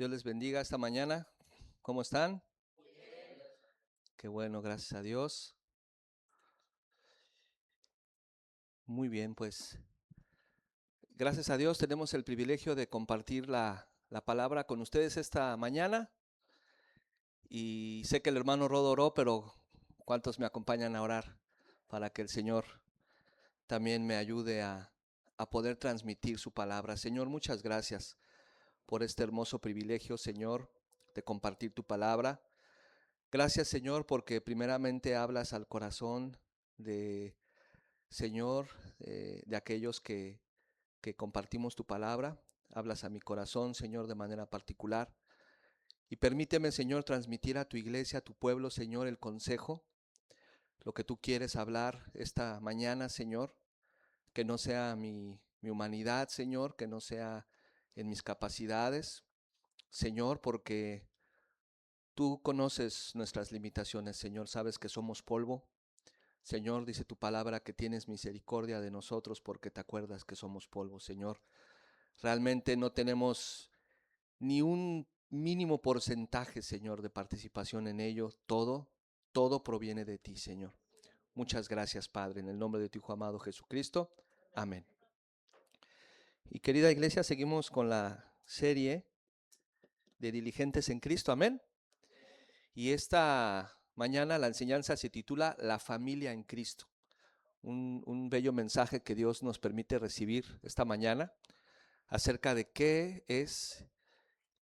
Dios les bendiga esta mañana. ¿Cómo están? Qué bueno, gracias a Dios. Muy bien, pues gracias a Dios tenemos el privilegio de compartir la palabra con ustedes esta mañana. Y sé que el hermano Rodo oró, pero ¿cuántos me acompañan a orar para que el Señor también me ayude a poder transmitir su palabra? Señor, muchas gracias por este hermoso privilegio, Señor, de compartir tu palabra. Gracias, Señor, porque primeramente hablas al corazón de Señor, de aquellos que compartimos tu palabra. Hablas a mi corazón, Señor, de manera particular. Y permíteme, Señor, transmitir a tu iglesia, a tu pueblo, Señor, el consejo, lo que tú quieres hablar esta mañana, Señor. Que no sea mi humanidad, Señor, que no sea en mis capacidades, Señor, porque tú conoces nuestras limitaciones, Señor. Sabes que somos polvo. Señor, dice tu palabra que tienes misericordia de nosotros porque te acuerdas que somos polvo, Señor. Realmente no tenemos ni un mínimo porcentaje, Señor, de participación en ello. Todo proviene de ti, Señor. Muchas gracias, Padre, en el nombre de tu Hijo amado Jesucristo. Amén. Y querida iglesia, seguimos con la serie de Diligentes en Cristo. Amén. Y esta mañana la enseñanza se titula La familia en Cristo. Un bello mensaje que Dios nos permite recibir esta mañana acerca de qué es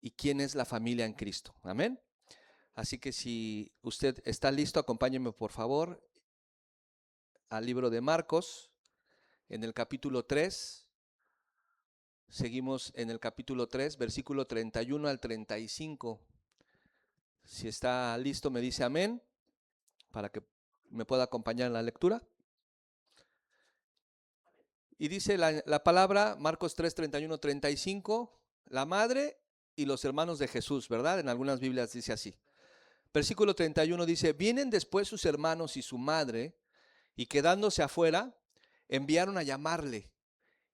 y quién es la familia en Cristo. Amén. Así que si usted está listo, acompáñeme por favor al libro de Marcos, en el capítulo 3. Seguimos en el capítulo 3, versículo 31 al 35. Si está listo, me dice amén, para que me pueda acompañar en la lectura. Y dice la palabra, Marcos 3, 31, 35, la madre y los hermanos de Jesús, ¿verdad? En algunas Biblias dice así. Versículo 31 dice, vienen después sus hermanos y su madre, y quedándose afuera, enviaron a llamarle.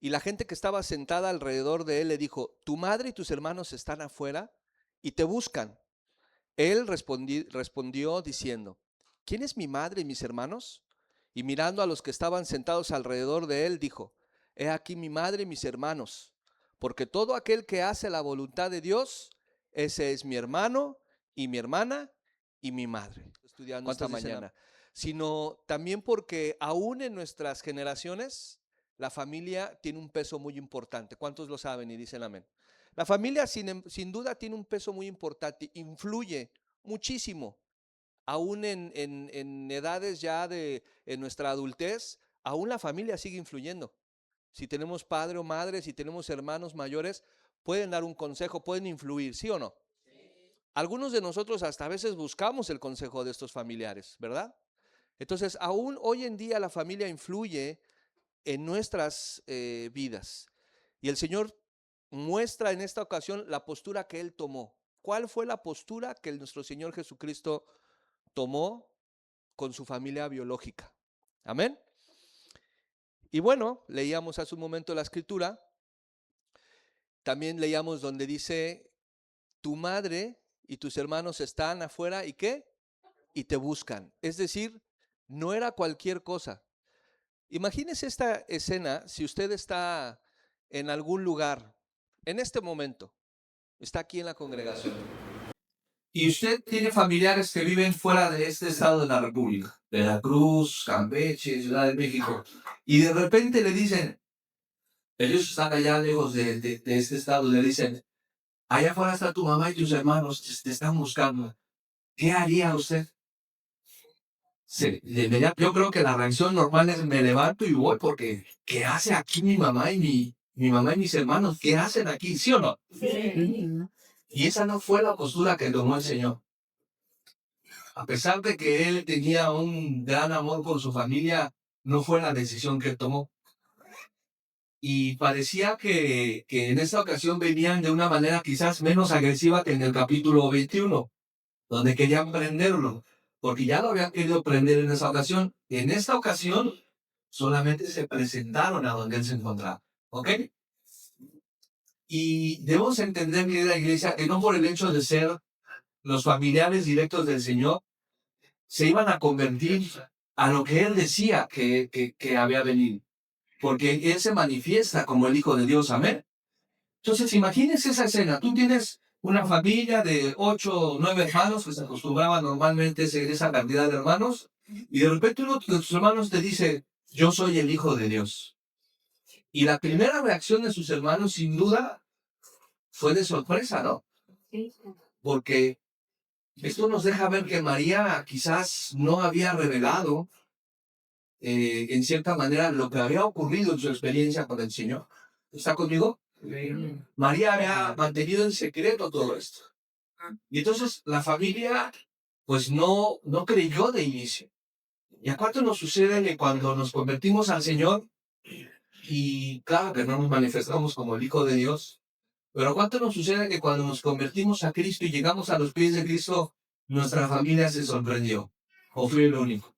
Y la gente que estaba sentada alrededor de él le dijo, tu madre y tus hermanos están afuera y te buscan. Él respondió diciendo, ¿quién es mi madre y mis hermanos? Y mirando a los que estaban sentados alrededor de él, dijo, he aquí mi madre y mis hermanos, porque todo aquel que hace la voluntad de Dios, ese es mi hermano y mi hermana y mi madre. Estudiando esta mañana, sino también porque aún en nuestras generaciones, la familia tiene un peso muy importante. ¿Cuántos lo saben y dicen amén? La familia sin duda tiene un peso muy importante, influye muchísimo, aún en edades ya en nuestra adultez, aún la familia sigue influyendo. Si tenemos padre o madre, si tenemos hermanos mayores, pueden dar un consejo, pueden influir, ¿sí o no? Sí. Algunos de nosotros hasta a veces buscamos el consejo de estos familiares, ¿verdad? Entonces, aún hoy en día la familia influye en nuestras vidas. Y el Señor muestra en esta ocasión la postura que Él tomó. ¿Cuál fue la postura que nuestro Señor Jesucristo tomó con su familia biológica? Amén. Y bueno, leíamos hace un momento la escritura. También leíamos donde dice, tu madre y tus hermanos están afuera y ¿qué? Y te buscan. Es decir, no era cualquier cosa. Imagínese esta escena si usted está en algún lugar, en este momento, está aquí en la congregación. Y usted tiene familiares que viven fuera de este estado de la República, Veracruz, Campeche, Ciudad de México, y de repente le dicen, ellos están allá lejos de este estado, le dicen, allá afuera está tu mamá y tus hermanos, te están buscando. ¿Qué haría usted? Sí, yo creo que la reacción normal es me levanto y voy porque ¿qué hace aquí mi mamá y mi mamá y mis hermanos? ¿Qué hacen aquí? ¿Sí o no? Sí. Y esa no fue la postura que tomó el Señor. A pesar de que él tenía un gran amor por su familia, no fue la decisión que él tomó. Y parecía que en esta ocasión venían de una manera quizás menos agresiva que en el capítulo 21, donde querían prenderlo, porque ya lo habían querido prender en esa ocasión. En esta ocasión solamente se presentaron a donde él se encontraba. ¿Ok? Y debemos entender, querida iglesia, que no por el hecho de ser los familiares directos del Señor, se iban a convertir a lo que Él decía que había venido. Porque Él se manifiesta como el Hijo de Dios, amén. Entonces, imagínense esa escena. Tú tienes una familia de 8 o 9 hermanos, que se acostumbraba normalmente a seguir esa cantidad de hermanos, y de repente uno de tus hermanos te dice, yo soy el Hijo de Dios. Y la primera reacción de sus hermanos, sin duda, fue de sorpresa, ¿no? Porque esto nos deja ver que María quizás no había revelado, en cierta manera, lo que había ocurrido en su experiencia con el Señor. ¿Está conmigo? María había mantenido en secreto todo esto. Y entonces la familia, pues no creyó de inicio. ¿Y a cuánto nos sucede que cuando nos convertimos al Señor, y claro que no nos manifestamos como el Hijo de Dios, pero ¿a cuánto nos sucede que cuando nos convertimos a Cristo y llegamos a los pies de Cristo, nuestra familia se sorprendió? ¿O fui el único?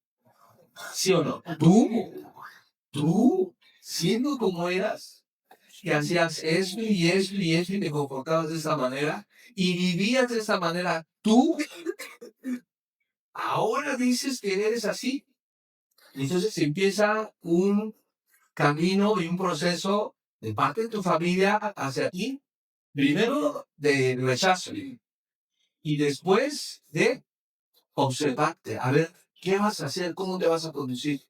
¿Sí o no? Tú, siendo como eras, que hacías esto y esto y esto y te comportabas de esta manera y vivías de esta manera, tú ahora dices que eres así. Y entonces empieza un camino y un proceso de parte de tu familia hacia ti, primero de rechazo y después de observarte, a ver qué vas a hacer, cómo te vas a conducir.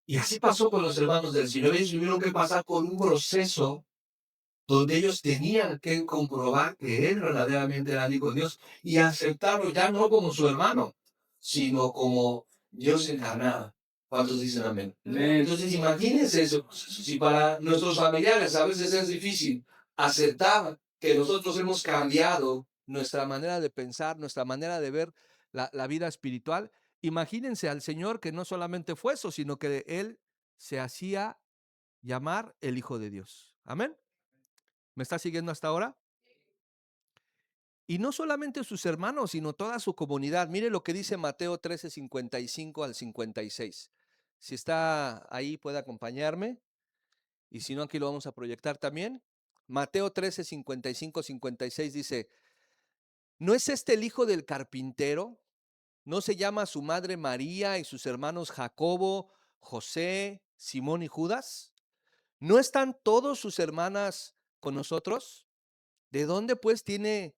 Y así pasó con los hermanos del Señor. Ellos tuvieron que pasar por un proceso donde ellos tenían que comprobar que Él verdaderamente era el Hijo de Dios y aceptarlo ya no como su hermano, sino como Dios encarnado. ¿Cuántos dicen amén? Entonces imagínense eso. Si para nuestros familiares a veces es difícil aceptar que nosotros hemos cambiado nuestra manera de pensar, nuestra manera de ver la vida espiritual, imagínense al Señor que no solamente fue eso, sino que Él se hacía llamar el Hijo de Dios. Amén. ¿Me está siguiendo hasta ahora? Y no solamente sus hermanos, sino toda su comunidad. Mire lo que dice Mateo 13, 55 al 56. Si está ahí, puede acompañarme. Y si no, aquí lo vamos a proyectar también. Mateo 13, 55, 56 dice, ¿no es este el hijo del carpintero? ¿No se llama su madre María y sus hermanos Jacobo, José, Simón y Judas? ¿No están todos sus hermanas con nosotros? ¿De dónde pues tiene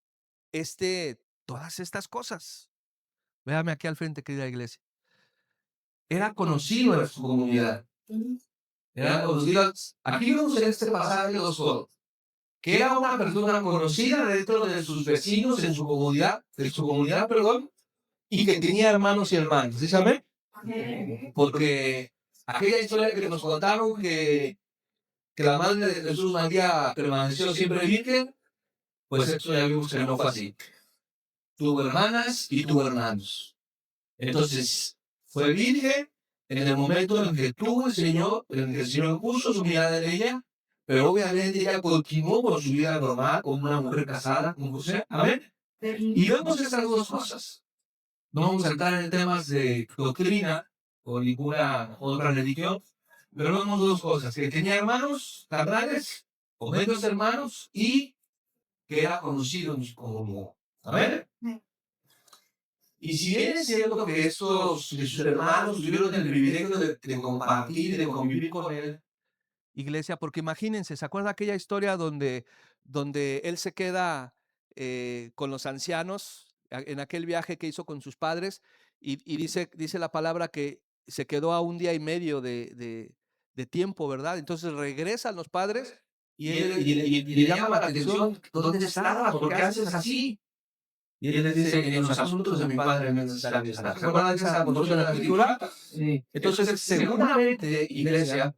todas estas cosas? Véame aquí al frente, querida iglesia. era conocido en su comunidad. Era conocido. Aquí vemos en este pasaje dos cosas. Que era una persona conocida dentro de sus vecinos en su comunidad, perdón, y que tenía hermanos y hermanas. ¿Sí saben? Porque aquella historia que nos contaron que la madre de Jesús María permaneció siempre virgen, pues esto ya vimos que no fue así. Tuvo hermanas y tuvo hermanos. Entonces, fue virgen en el momento en que tuvo el Señor, en que el Señor puso su mirada en ella, pero obviamente ella continuó con su vida normal, como una mujer casada con José. Amén. Y vemos estas dos cosas. No vamos a entrar en temas de doctrina o ninguna otra religión, pero vemos dos cosas: que tenía hermanos carnales, o medios hermanos, y que era conocido en su comunidad. Amén. Y si bien es cierto que estos sus hermanos tuvieron el privilegio de compartir, de convivir con él, Iglesia, porque imagínense, ¿se acuerda aquella historia donde él se queda con los ancianos en aquel viaje que hizo con sus padres? Y dice la palabra que se quedó a un día y medio de tiempo, ¿verdad? Entonces regresan los padres. y le llama la atención: ¿dónde estabas? ¿Por qué haces así? Y él les dice: en los asuntos de mi padre no es necesario estar. ¿Se acuerdan de esa porción de la escritura? Sí. Entonces, seguramente, iglesia,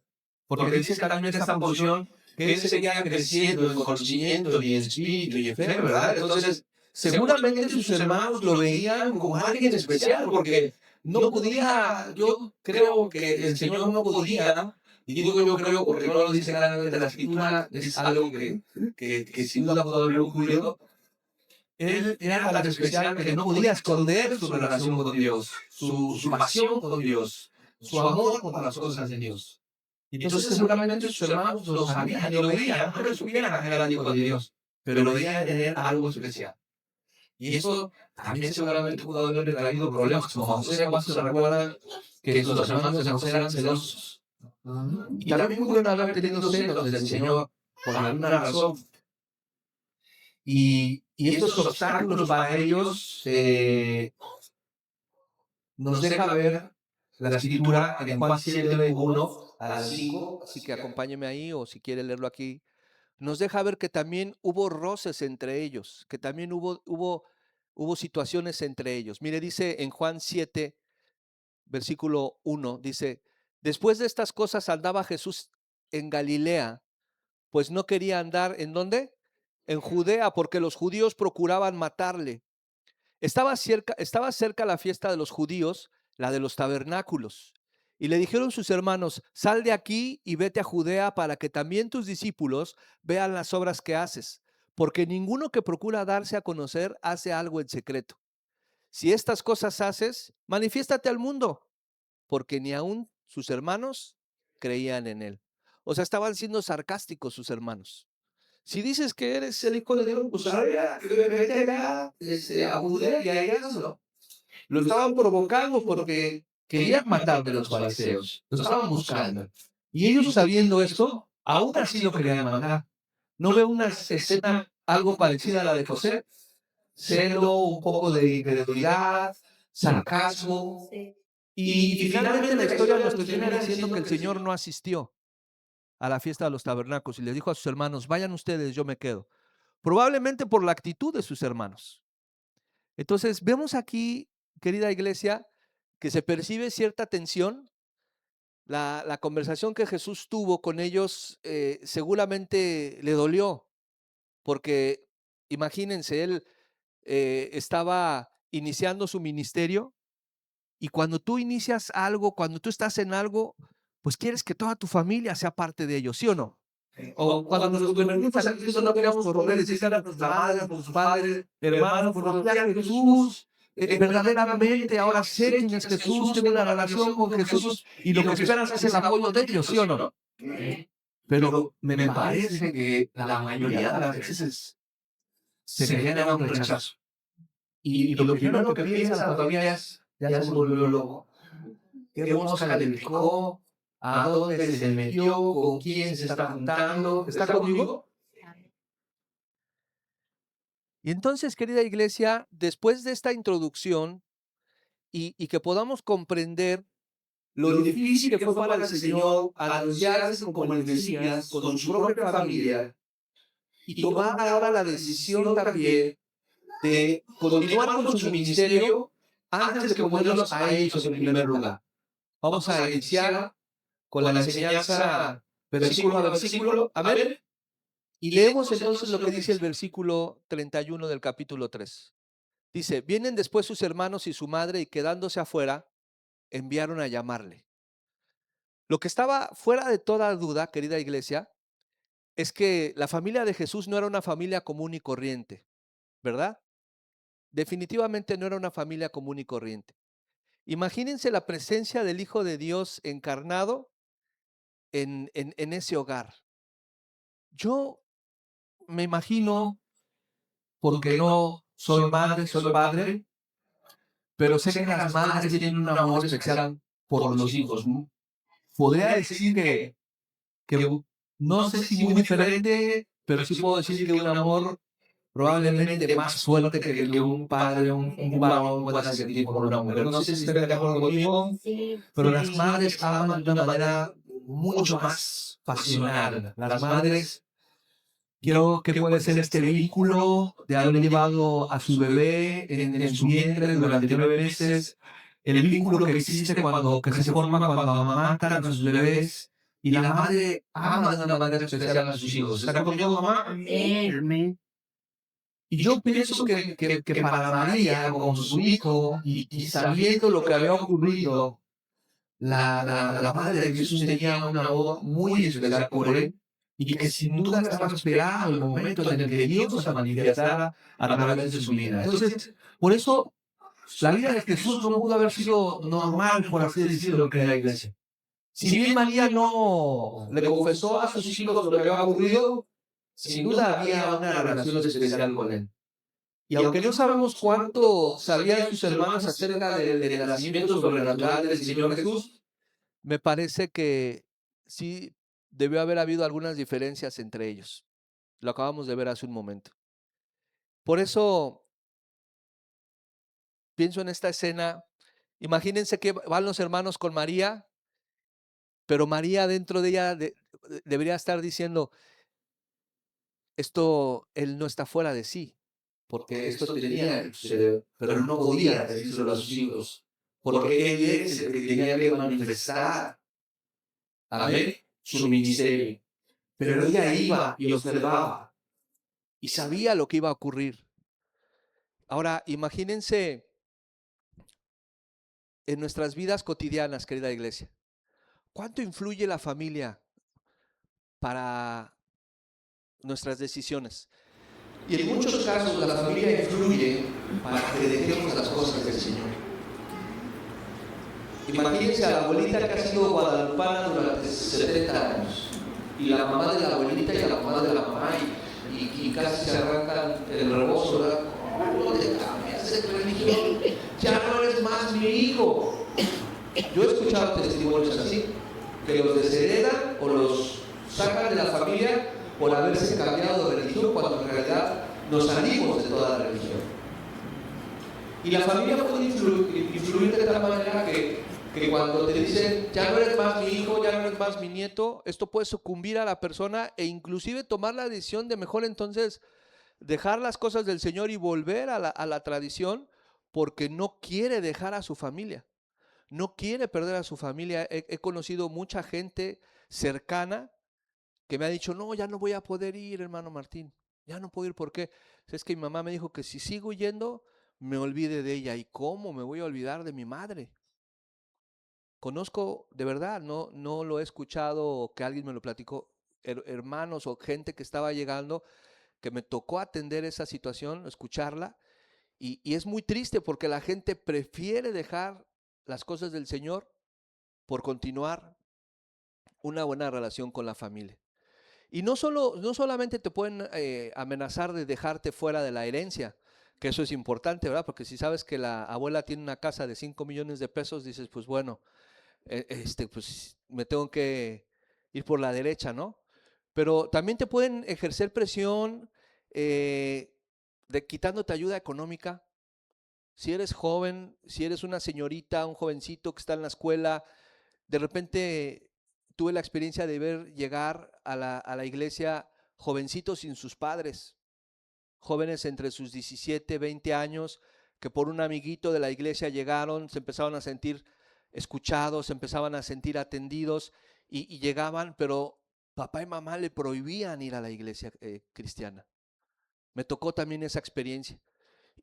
porque dice claramente esta porción que él seguía creciendo en conocimiento y en espíritu y en fe, ¿verdad? Entonces, seguramente sus hermanos lo veían como alguien especial, porque no podía, yo creo que el Señor no podía, y digo yo creo porque no lo dice claramente la escritura, es algo que sin duda pudo haber ocurrido. Él era tan especial que no podía esconder su relación con Dios, su pasión con Dios, su amor por las cosas de Dios. Y entonces seguramente sus hermanos lo sabían y lo veían, no le supieran que era el Hijo de Dios, pero lo veían tener algo especial. Y eso también seguramente pudo haberle traído problemas, como José, cuando se recuerdan que los hermanos de José eran celosos. Y también pudieron haber tenido celos del Señor por alguna razón. Y estos obstáculos para ellos nos deja ver la escritura en Juan 7, 1 al 5. Así que acompáñeme ahí o si quiere leerlo aquí. Nos deja ver que también hubo roces entre ellos, que también hubo situaciones entre ellos. Mire, dice en Juan 7, versículo 1, dice, después de estas cosas andaba Jesús en Galilea, pues no quería andar, ¿en dónde? En Judea, porque los judíos procuraban matarle. Estaba cerca la fiesta de los judíos, la de los tabernáculos. Y le dijeron sus hermanos, sal de aquí y vete a Judea para que también tus discípulos vean las obras que haces, porque ninguno que procura darse a conocer hace algo en secreto. Si estas cosas haces, manifiéstate al mundo, porque ni aun sus hermanos creían en él. O sea, estaban siendo sarcásticos sus hermanos. Si dices que eres el Hijo de Dios, pues ahora vete allá, a Judea y allá hazlo. Lo estaban provocando porque querían matar de los fariseos. Lo estaban buscando. Y ellos sabiendo esto, aún así lo querían matar. ¿No ve una escena algo parecida a la de José? Celo, un poco de incredulidad, sarcasmo. Y finalmente la historia nos termina diciendo que el Señor no asistió a la fiesta de los tabernáculos y le dijo a sus hermanos, vayan ustedes, yo me quedo. Probablemente por la actitud de sus hermanos. Entonces, vemos aquí, querida iglesia, que se percibe cierta tensión. La conversación que Jesús tuvo con ellos seguramente le dolió, porque imagínense, él estaba iniciando su ministerio y cuando tú inicias algo, cuando tú estás en algo, pues quieres que toda tu familia sea parte de ello, ¿sí o no? O cuando nos convertimos a Cristo no queremos volver a decir a nuestra madre, a nuestros padres, hermanos, por los días de Jesús. Verdaderamente ahora sé quién es Jesús, tengo una relación con Jesús y lo que esperas es el apoyo de ellos, ¿sí o no? Pero me parece que la mayoría de las veces se genera un rechazo. Y lo primero que piensa la familia es, ya se volvió loco. ¿Qué mosca le picó? ¿A dónde se metió? ¿Con quién se está juntando? ¿Está conmigo? Y entonces, querida iglesia, después de esta introducción y que podamos comprender lo difícil que fue para el Señor anunciarse como el Mesías con su propia familia y tomar ahora la decisión también de continuar con su ministerio antes de ponerlos a ellos en primer lugar. Vamos a iniciar con la enseñanza versículo a versículo. A ver. Y leemos entonces lo que dice el versículo 31 del capítulo 3. Dice, vienen después sus hermanos y su madre y quedándose afuera, enviaron a llamarle. Lo que estaba fuera de toda duda, querida iglesia, es que la familia de Jesús no era una familia común y corriente, ¿verdad? Definitivamente no era una familia común y corriente. Imagínense la presencia del Hijo de Dios encarnado en ese hogar. Yo me imagino, porque no soy madre, soy padre, pero sé que las madres tienen un amor especial por los hijos. Podría decir que no sé si muy diferente, pero sí puedo decir que un amor probablemente más fuerte que un padre, un varón pueda sentir por una mujer. No sé si están de acuerdo conmigo, pero las madres aman de una manera mucho más pasional. Las madres, creo que puede ser este vínculo de haber llevado a su bebé en su vientre durante 9 meses, el vínculo que existe que se forma cuando amamantan a sus bebés, y la madre ama de una manera especial a sus hijos. ¿Está conmigo, mamá? Amén. Y yo pienso que para María, con su hijo, y sabiendo lo que había ocurrido, la madre de Jesús tenía un amor muy especial por él, y que sin duda estaba esperando el momento en el que Dios se manifestara a través de su vida. Entonces, por eso, la vida de Jesús no pudo haber sido normal, por así decirlo, que era la iglesia. Si bien María no le confesó a sus hijos lo que había ocurrido, sin duda había una relación especial con él. Y aunque no sabemos cuánto sabían sus hermanos acerca del nacimiento sobrenatural del Señor Jesús, me parece que sí debió haber habido algunas diferencias entre ellos. Lo acabamos de ver hace un momento. Por eso pienso en esta escena. Imagínense que van los hermanos con María, pero María dentro de ella debería estar diciendo, esto, él no está fuera de sí, porque esto tenía que suceder, pero no podía decírselo a sus hijos, porque él es el que tenía que manifestar, amén, su ministerio. Pero ella iba y observaba y sabía lo que iba a ocurrir. Ahora, imagínense en nuestras vidas cotidianas, querida iglesia, ¿cuánto influye la familia para nuestras decisiones? Y en muchos casos la familia influye para que dejemos las cosas del Señor. Imagínense a la abuelita que ha sido guadalupana durante 70 años, y la mamá de la abuelita y la mamá de la mamá, y casi se arrancan el rebozo, ¿verdad? ¿Cómo te cambias de religión? Ya no eres más mi hijo. Yo he escuchado testimonios así, que los desheredan o los sacan de la familia por haberse cambiado de religión, cuando en realidad nos salimos de toda la religión. Y la familia puede influir de tal manera que cuando te dicen, ya no eres más mi hijo, ya no eres más mi nieto, esto puede sucumbir a la persona e inclusive tomar la decisión de mejor entonces dejar las cosas del Señor y volver a la tradición, porque no quiere dejar a su familia, no quiere perder a su familia. He conocido mucha gente cercana que me ha dicho, no, ya no voy a poder ir, hermano Martín, ya no puedo ir. ¿Por qué? Es que mi mamá me dijo que si sigo yendo, me olvide de ella. ¿Y cómo me voy a olvidar de mi madre? Conozco, de verdad, no lo he escuchado que alguien me lo platicó, hermanos o gente que estaba llegando, que me tocó atender esa situación, escucharla, y es muy triste porque la gente prefiere dejar las cosas del Señor por continuar una buena relación con la familia. Y no solamente te pueden amenazar de dejarte fuera de la herencia, que eso es importante, ¿verdad? Porque si sabes que la abuela tiene una casa de 5 millones de pesos, dices, pues bueno, pues me tengo que ir por la derecha, ¿no? Pero también te pueden ejercer presión de quitándote ayuda económica. Si eres joven, si eres una señorita, un jovencito que está en la escuela, de repente tuve la experiencia de ver llegar a la iglesia jovencitos sin sus padres, jóvenes entre sus 17, 20 años, que por un amiguito de la iglesia llegaron, se empezaban a sentir escuchados, se empezaban a sentir atendidos y llegaban, pero papá y mamá le prohibían ir a la iglesia cristiana. Me tocó también esa experiencia.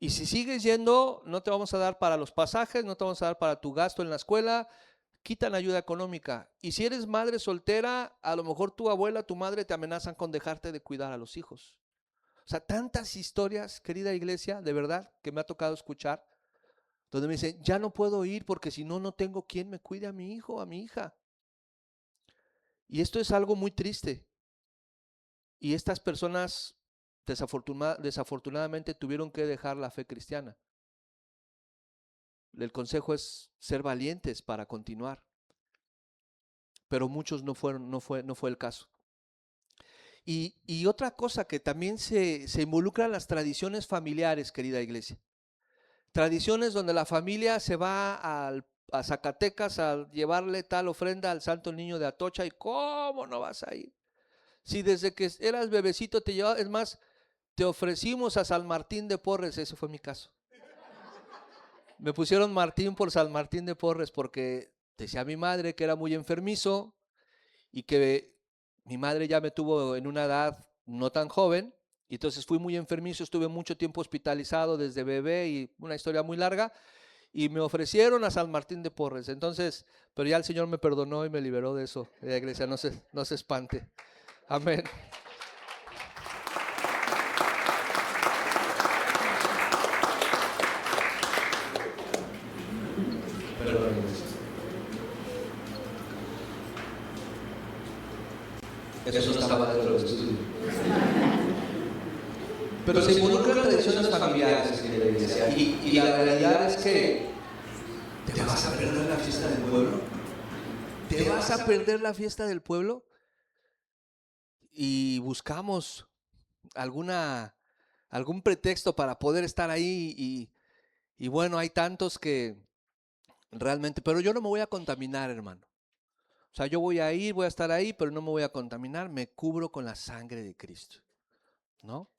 Y si sigues yendo, no te vamos a dar para los pasajes, no te vamos a dar para tu gasto en la escuela, quitan ayuda económica. Y si eres madre soltera, a lo mejor tu abuela, tu madre te amenazan con dejarte de cuidar a los hijos. O sea, tantas historias, querida iglesia, de verdad, que me ha tocado escuchar, donde me dicen, ya no puedo ir porque si no, no tengo quien me cuide a mi hijo, a mi hija. Y esto es algo muy triste. Y estas personas desafortunadamente tuvieron que dejar la fe cristiana. El consejo es ser valientes para continuar. Pero muchos no fue el caso. Y otra cosa que también se involucra en las tradiciones familiares, querida iglesia. Tradiciones donde la familia se va a Zacatecas a llevarle tal ofrenda al Santo Niño de Atocha, y ¿cómo no vas a ir? Si desde que eras bebecito te llevaba, es más, te ofrecimos a San Martín de Porres, ese fue mi caso. Me pusieron Martín por San Martín de Porres porque decía mi madre que era muy enfermizo y que mi madre ya me tuvo en una edad no tan joven, y entonces fui muy enfermizo, estuve mucho tiempo hospitalizado desde bebé y una historia muy larga, y me ofrecieron a San Martín de Porres. Entonces, pero ya el Señor me perdonó y me liberó de eso. La iglesia no se espante. Amén. Eso no estaba dentro del estudio. Pero se involucran tradiciones familiares en la iglesia. Y la realidad es que te vas a perder la fiesta del pueblo. Te vas a perder la fiesta del pueblo. Y buscamos algún pretexto para poder estar ahí. Y bueno, hay tantos que realmente, pero yo no me voy a contaminar, hermano. O sea, yo voy a ir, voy a estar ahí, pero no me voy a contaminar, me cubro con la sangre de Cristo, ¿no?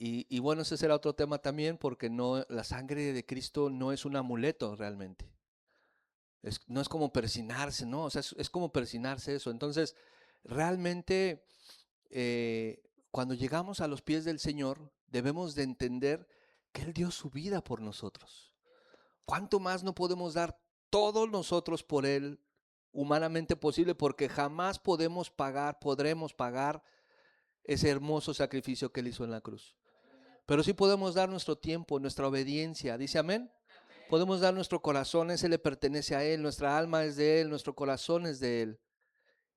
Y bueno, ese será otro tema también, porque no, la sangre de Cristo no es un amuleto realmente. No es como persinarse, ¿no? O sea, es como persinarse eso. Entonces, realmente, cuando llegamos a los pies del Señor, debemos de entender que Él dio su vida por nosotros. ¿Cuánto más no podemos dar todos nosotros por Él, humanamente posible? Porque jamás podremos pagar ese hermoso sacrificio que Él hizo en la cruz. Pero sí podemos dar nuestro tiempo, nuestra obediencia. ¿Dice amén? Podemos dar nuestro corazón, ese le pertenece a Él, nuestra alma es de Él, nuestro corazón es de Él.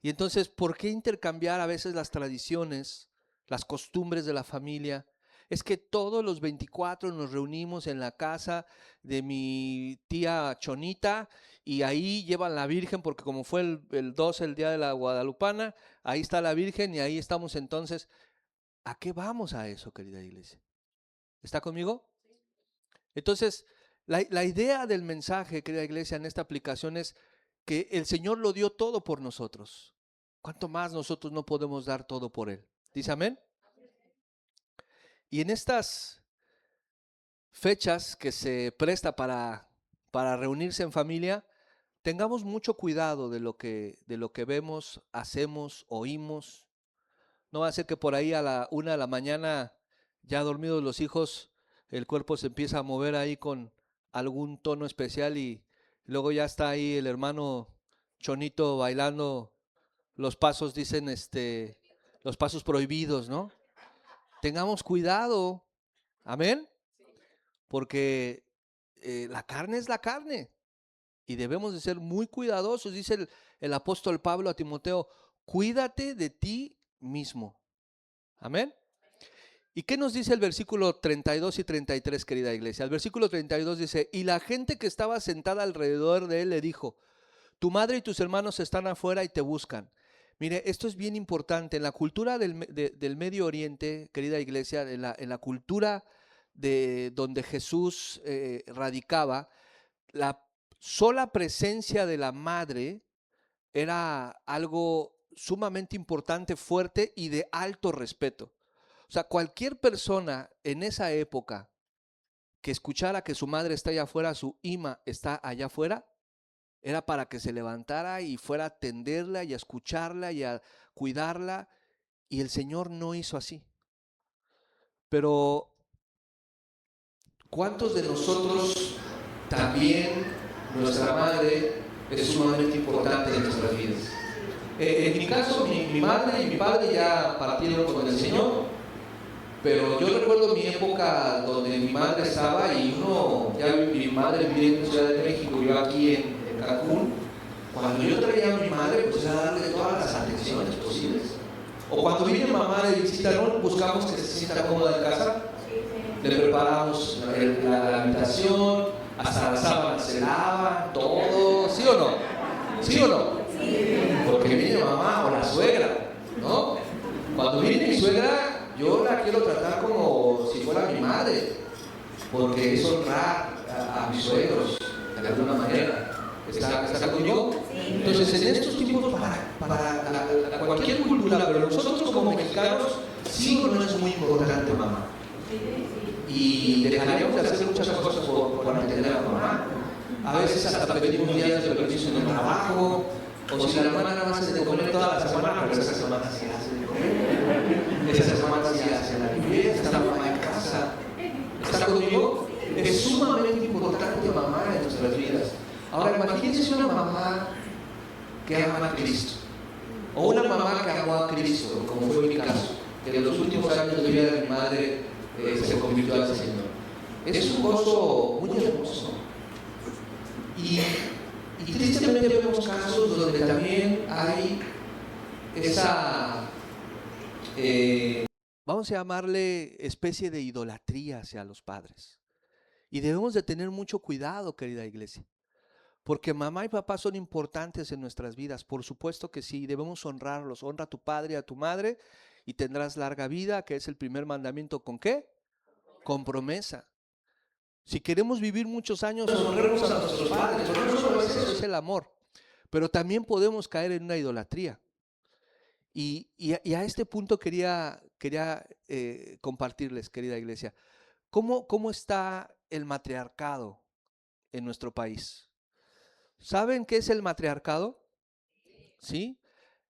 Y entonces, ¿por qué intercambiar a veces las tradiciones, las costumbres de la familia? Es que todos los 24 nos reunimos en la casa de mi tía Chonita y ahí llevan la Virgen, porque como fue el 12, el día de la Guadalupana, ahí está la Virgen y ahí estamos entonces. ¿A qué vamos a eso, querida iglesia? ¿Está conmigo? Entonces, la idea del mensaje, querida iglesia, en esta aplicación es que el Señor lo dio todo por nosotros. ¿Cuánto más nosotros no podemos dar todo por Él? ¿Dice amén? Y en estas fechas que se presta para reunirse en familia, tengamos mucho cuidado de lo que vemos, hacemos, oímos. No va a ser que por ahí a la 1 de la mañana, ya dormidos los hijos, el cuerpo se empieza a mover ahí con algún tono especial y luego ya está ahí el hermano Chonito bailando los pasos, dicen, los pasos prohibidos, ¿no? Tengamos cuidado, amén, porque la carne es la carne y debemos de ser muy cuidadosos. Dice el apóstol Pablo a Timoteo, cuídate de ti mismo, amén. ¿Y qué nos dice el versículo 32 y 33, querida iglesia? El versículo 32 dice, y la gente que estaba sentada alrededor de él le dijo, tu madre y tus hermanos están afuera y te buscan. Mire, esto es bien importante. En la cultura del Medio Oriente, querida iglesia, en la cultura de donde Jesús radicaba, la sola presencia de la madre era algo sumamente importante, fuerte y de alto respeto. O sea, cualquier persona en esa época que escuchara que su madre está allá afuera, su ima está allá afuera, era para que se levantara y fuera a atenderla y a escucharla y a cuidarla. Y el Señor no hizo así. Pero, ¿cuántos de nosotros también nuestra madre es sumamente importante en nuestras vidas? En mi caso, mi madre y mi padre ya partieron con el Señor. Pero yo recuerdo mi época donde mi madre estaba y mi madre vivía en Ciudad de México, yo aquí en Cancún. Cuando yo traía a mi madre, pues era darle todas las atenciones posibles. O cuando viene mamá de visita, ¿no? Buscamos que se sienta cómoda en casa. Le preparamos la habitación, hasta las sábanas se lavan, todo. ¿Sí o no? ¿Sí o no? Porque viene mamá o la suegra, ¿no? Cuando viene mi suegra, yo la quiero tratar como si fuera mi madre, porque es honrar a mis suegros de alguna manera. ¿Está conmigo? Entonces, en estos tiempos, para cualquier cultura, pero nosotros como mexicanos, sí no es muy importante mamá. Y dejaríamos de hacer muchas cosas por atender a mamá. A veces hasta pedimos días de permiso en el trabajo, o si la hermana no hace de comer toda la semana, pero esa semana sí hace de comer. Esa semana sí hace la limpieza, está mamá en casa. ¿Está conmigo? Es sumamente importante mamá en nuestras vidas. Ahora imagínense una mamá que ama a Cristo, o una mamá que amó a Cristo, como fue mi caso, que en los últimos años de vida de mi madre se convirtió al Señor. Es un gozo muy hermoso. Y tristemente vemos casos donde también hay vamos a llamarle especie de idolatría hacia los padres. Y debemos de tener mucho cuidado, querida iglesia, porque mamá y papá son importantes en nuestras vidas, por supuesto que sí, debemos honrarlos. Honra a tu padre y a tu madre y tendrás larga vida, que es el primer mandamiento. ¿Con qué? Con promesa. Si queremos vivir muchos años, honremos a nuestros padres. Pero no solo eso, es el amor. Pero también podemos caer en una idolatría. Y a este punto quería compartirles, querida iglesia, ¿cómo está el matriarcado en nuestro país? ¿Saben qué es el matriarcado? ¿Sí?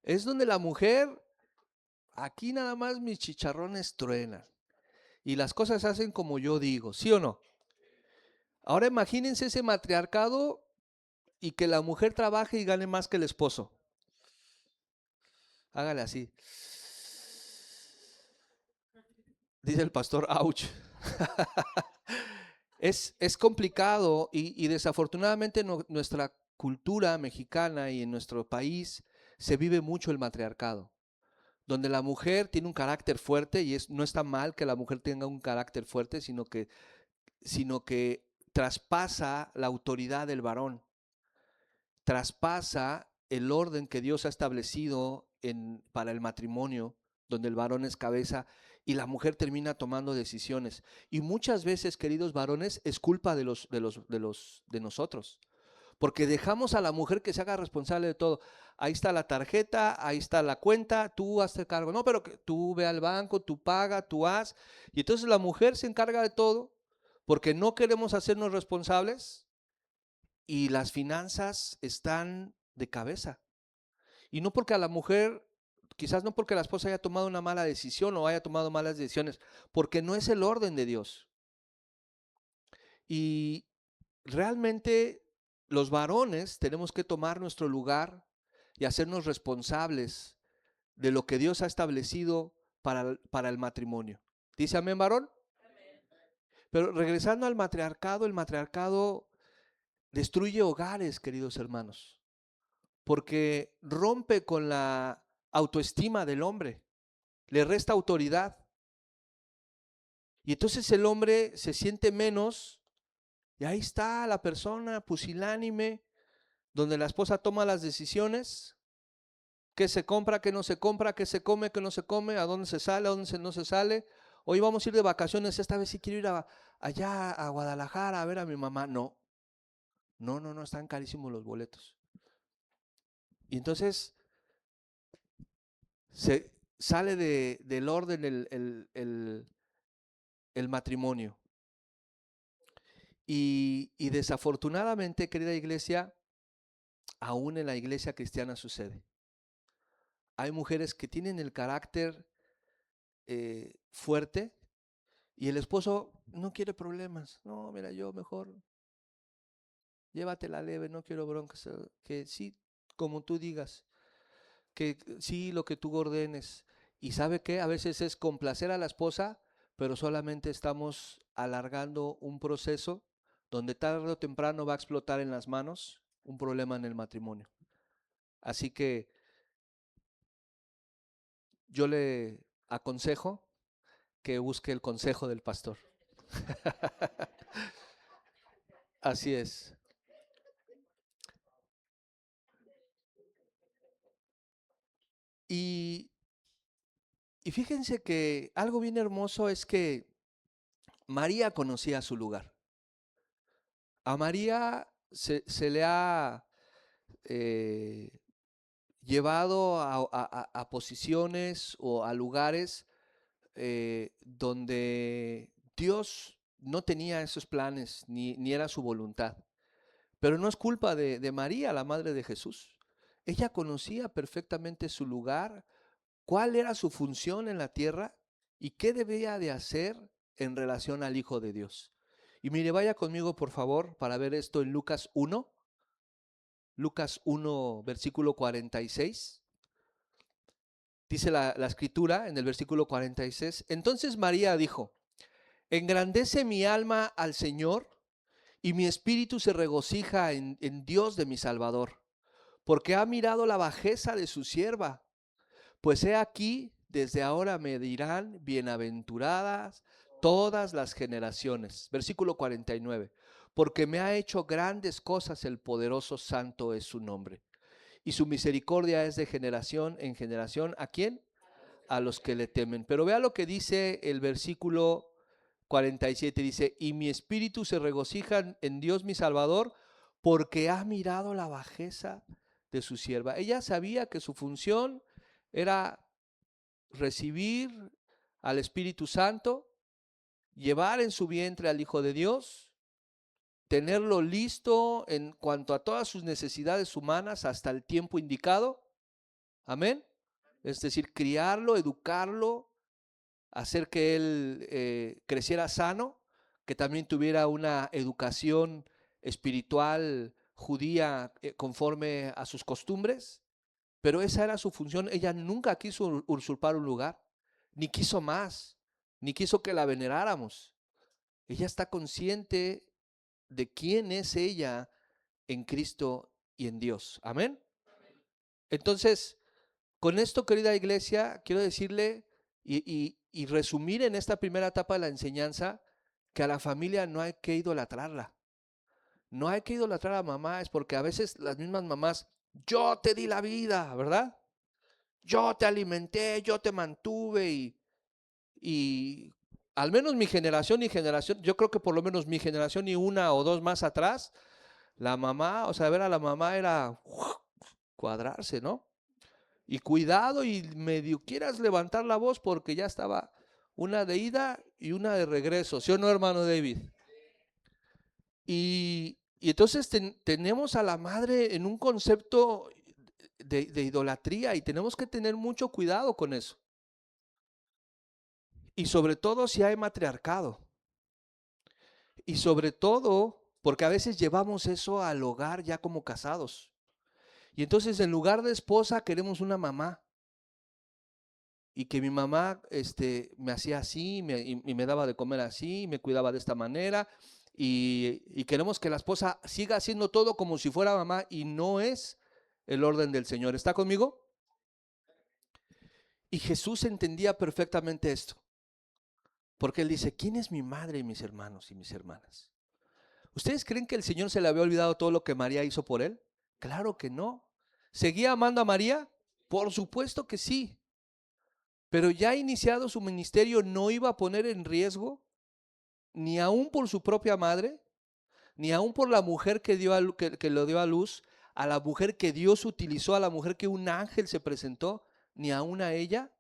Es donde la mujer, aquí nada más mis chicharrones truenan y las cosas se hacen como yo digo, ¿sí o no? Ahora imagínense ese matriarcado y que la mujer trabaje y gane más que el esposo. Hágale así. Dice el pastor, ouch. Es complicado y desafortunadamente nuestra cultura mexicana y en nuestro país se vive mucho el matriarcado, donde la mujer tiene un carácter fuerte y no está mal que la mujer tenga un carácter fuerte, sino que traspasa la autoridad del varón, traspasa el orden que Dios ha establecido para el matrimonio, donde el varón es cabeza y la mujer termina tomando decisiones. Y muchas veces, queridos varones, es culpa de nosotros, porque dejamos a la mujer que se haga responsable de todo. Ahí está la tarjeta, ahí está la cuenta, tú hazte cargo. No, pero que tú ve al banco, tú paga, tú haz. Y entonces la mujer se encarga de todo porque no queremos hacernos responsables y las finanzas están de cabeza. Y no porque a la mujer, quizás no porque la esposa haya tomado una mala decisión o haya tomado malas decisiones, porque no es el orden de Dios. Y realmente los varones tenemos que tomar nuestro lugar y hacernos responsables de lo que Dios ha establecido para el matrimonio. ¿Dice amén, varón? Pero regresando al matriarcado, el matriarcado destruye hogares, queridos hermanos, porque rompe con la autoestima del hombre, le resta autoridad. Y entonces el hombre se siente menos y ahí está la persona pusilánime, donde la esposa toma las decisiones, qué se compra, qué no se compra, qué se come, qué no se come, a dónde se sale, a dónde no se sale. Hoy vamos a ir de vacaciones, esta vez sí quiero ir allá a Guadalajara a ver a mi mamá. No, están carísimos los boletos. Y entonces se sale del orden el matrimonio. Y desafortunadamente, querida iglesia, aún en la iglesia cristiana sucede. Hay mujeres que tienen el carácter fuerte y el esposo no quiere problemas. No, mira, yo mejor llévatela leve, no quiero broncas. Que sí, como tú digas, que sí, lo que tú ordenes. Y ¿sabe qué? A veces es complacer a la esposa, pero solamente estamos alargando un proceso donde tarde o temprano va a explotar en las manos un problema en el matrimonio. Así que yo le aconsejo que busque el consejo del pastor. Así es. Y, y fíjense que algo bien hermoso es que María conocía su lugar. A María se le ha eh, llevado a posiciones o a lugares donde Dios no tenía esos planes, ni era su voluntad. Pero no es culpa de María, la madre de Jesús. Ella conocía perfectamente su lugar, cuál era su función en la tierra y qué debía de hacer en relación al Hijo de Dios. Y mire, vaya conmigo por favor para ver esto en Lucas 1. Lucas 1, versículo 46. Dice la escritura en el versículo 46. Entonces María dijo: engrandece mi alma al Señor y mi espíritu se regocija en Dios de mi Salvador, porque ha mirado la bajeza de su sierva. Pues he aquí, desde ahora me dirán bienaventuradas todas las generaciones. Versículo 49. Porque me ha hecho grandes cosas el poderoso, santo es su nombre. Y su misericordia es de generación en generación. ¿A quién? A los que le temen. Pero vea lo que dice el versículo 47. Dice, y mi espíritu se regocija en Dios mi Salvador, porque ha mirado la bajeza de su sierva. Ella sabía que su función era recibir al Espíritu Santo, llevar en su vientre al Hijo de Dios, tenerlo listo en cuanto a todas sus necesidades humanas hasta el tiempo indicado. Amén. Es decir, criarlo, educarlo, hacer que él creciera sano, que también tuviera una educación espiritual judía conforme a sus costumbres. Pero esa era su función. Ella nunca quiso usurpar un lugar, ni quiso más, ni quiso que la veneráramos. Ella está consciente de quién es ella en Cristo y en Dios. Amén. Entonces, con esto, querida iglesia, quiero decirle y resumir en esta primera etapa de la enseñanza que a la familia no hay que idolatrarla. No hay que idolatrar a mamá, es porque a veces las mismas mamás, yo te di la vida, ¿verdad? Yo te alimenté, yo te mantuve y al menos mi generación y generación, yo creo que por lo menos mi generación y una o dos más atrás, la mamá, o sea, ver a la mamá era cuadrarse, ¿no? Y cuidado y medio quieras levantar la voz porque ya estaba una de ida y una de regreso, ¿sí o no, hermano David? Y entonces tenemos a la madre en un concepto de idolatría y tenemos que tener mucho cuidado con eso. Y sobre todo si hay matriarcado. Y sobre todo porque a veces llevamos eso al hogar ya como casados. Y entonces en lugar de esposa queremos una mamá. Y que mi mamá me hacía así y me daba de comer así, me cuidaba de esta manera. Y queremos que la esposa siga haciendo todo como si fuera mamá y no es el orden del Señor. ¿Está conmigo? Y Jesús entendía perfectamente esto. Porque Él dice, ¿quién es mi madre y mis hermanos y mis hermanas? ¿Ustedes creen que el Señor se le había olvidado todo lo que María hizo por Él? Claro que no. ¿Seguía amando a María? Por supuesto que sí. Pero ya iniciado su ministerio no iba a poner en riesgo, ni aún por su propia madre, ni aún por la mujer que lo dio a luz, a la mujer que Dios utilizó, a la mujer que un ángel se presentó, ni aún a ella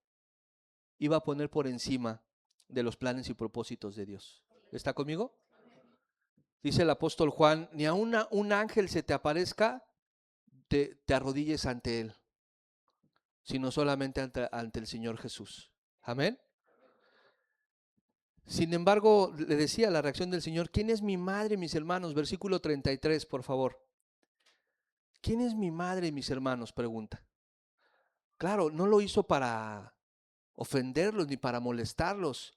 iba a poner por encima de los planes y propósitos de Dios. ¿Está conmigo? Dice el apóstol Juan, ni aún un ángel se te aparezca, te arrodilles ante él, sino solamente ante el Señor Jesús. Amén. Sin embargo, le decía la reacción del Señor, ¿quién es mi madre y mis hermanos? Versículo 33, por favor. ¿Quién es mi madre y mis hermanos? Pregunta. Claro, no lo hizo para ofenderlos ni para molestarlos,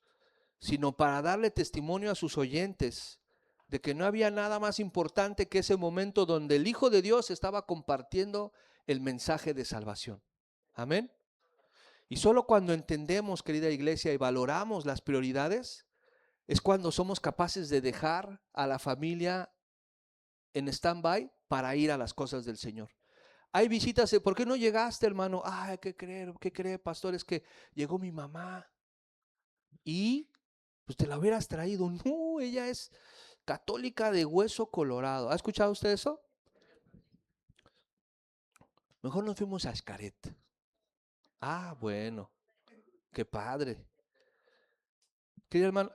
sino para darle testimonio a sus oyentes de que no había nada más importante que ese momento donde el Hijo de Dios estaba compartiendo el mensaje de salvación. Amén. Y solo cuando entendemos, querida iglesia, y valoramos las prioridades, es cuando somos capaces de dejar a la familia en stand-by para ir a las cosas del Señor. Hay visitas, ¿por qué no llegaste, hermano? Ay, ¿qué cree, pastor? Es que llegó mi mamá y pues te la hubieras traído. No, ella es católica de hueso colorado. ¿Ha escuchado usted eso? Mejor nos fuimos a Xcaret. Ah, bueno, qué padre. Querido hermano,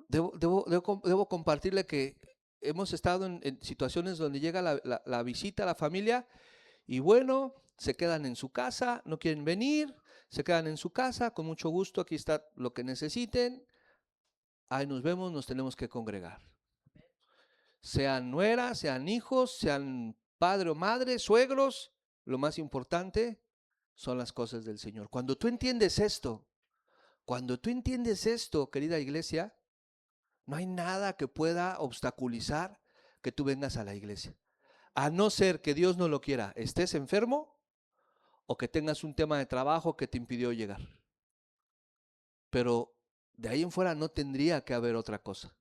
debo compartirle que hemos estado en situaciones donde llega la visita a la familia y bueno, se quedan en su casa, no quieren venir, se quedan en su casa, con mucho gusto, aquí está lo que necesiten, ahí nos vemos, nos tenemos que congregar. Sean nueras, sean hijos, sean padre o madre, suegros, lo más importante son las cosas del Señor. Cuando tú entiendes esto, querida iglesia, no hay nada que pueda obstaculizar que tú vengas a la iglesia. A no ser que Dios no lo quiera, estés enfermo o que tengas un tema de trabajo que te impidió llegar. Pero de ahí en fuera no tendría que haber otra cosa.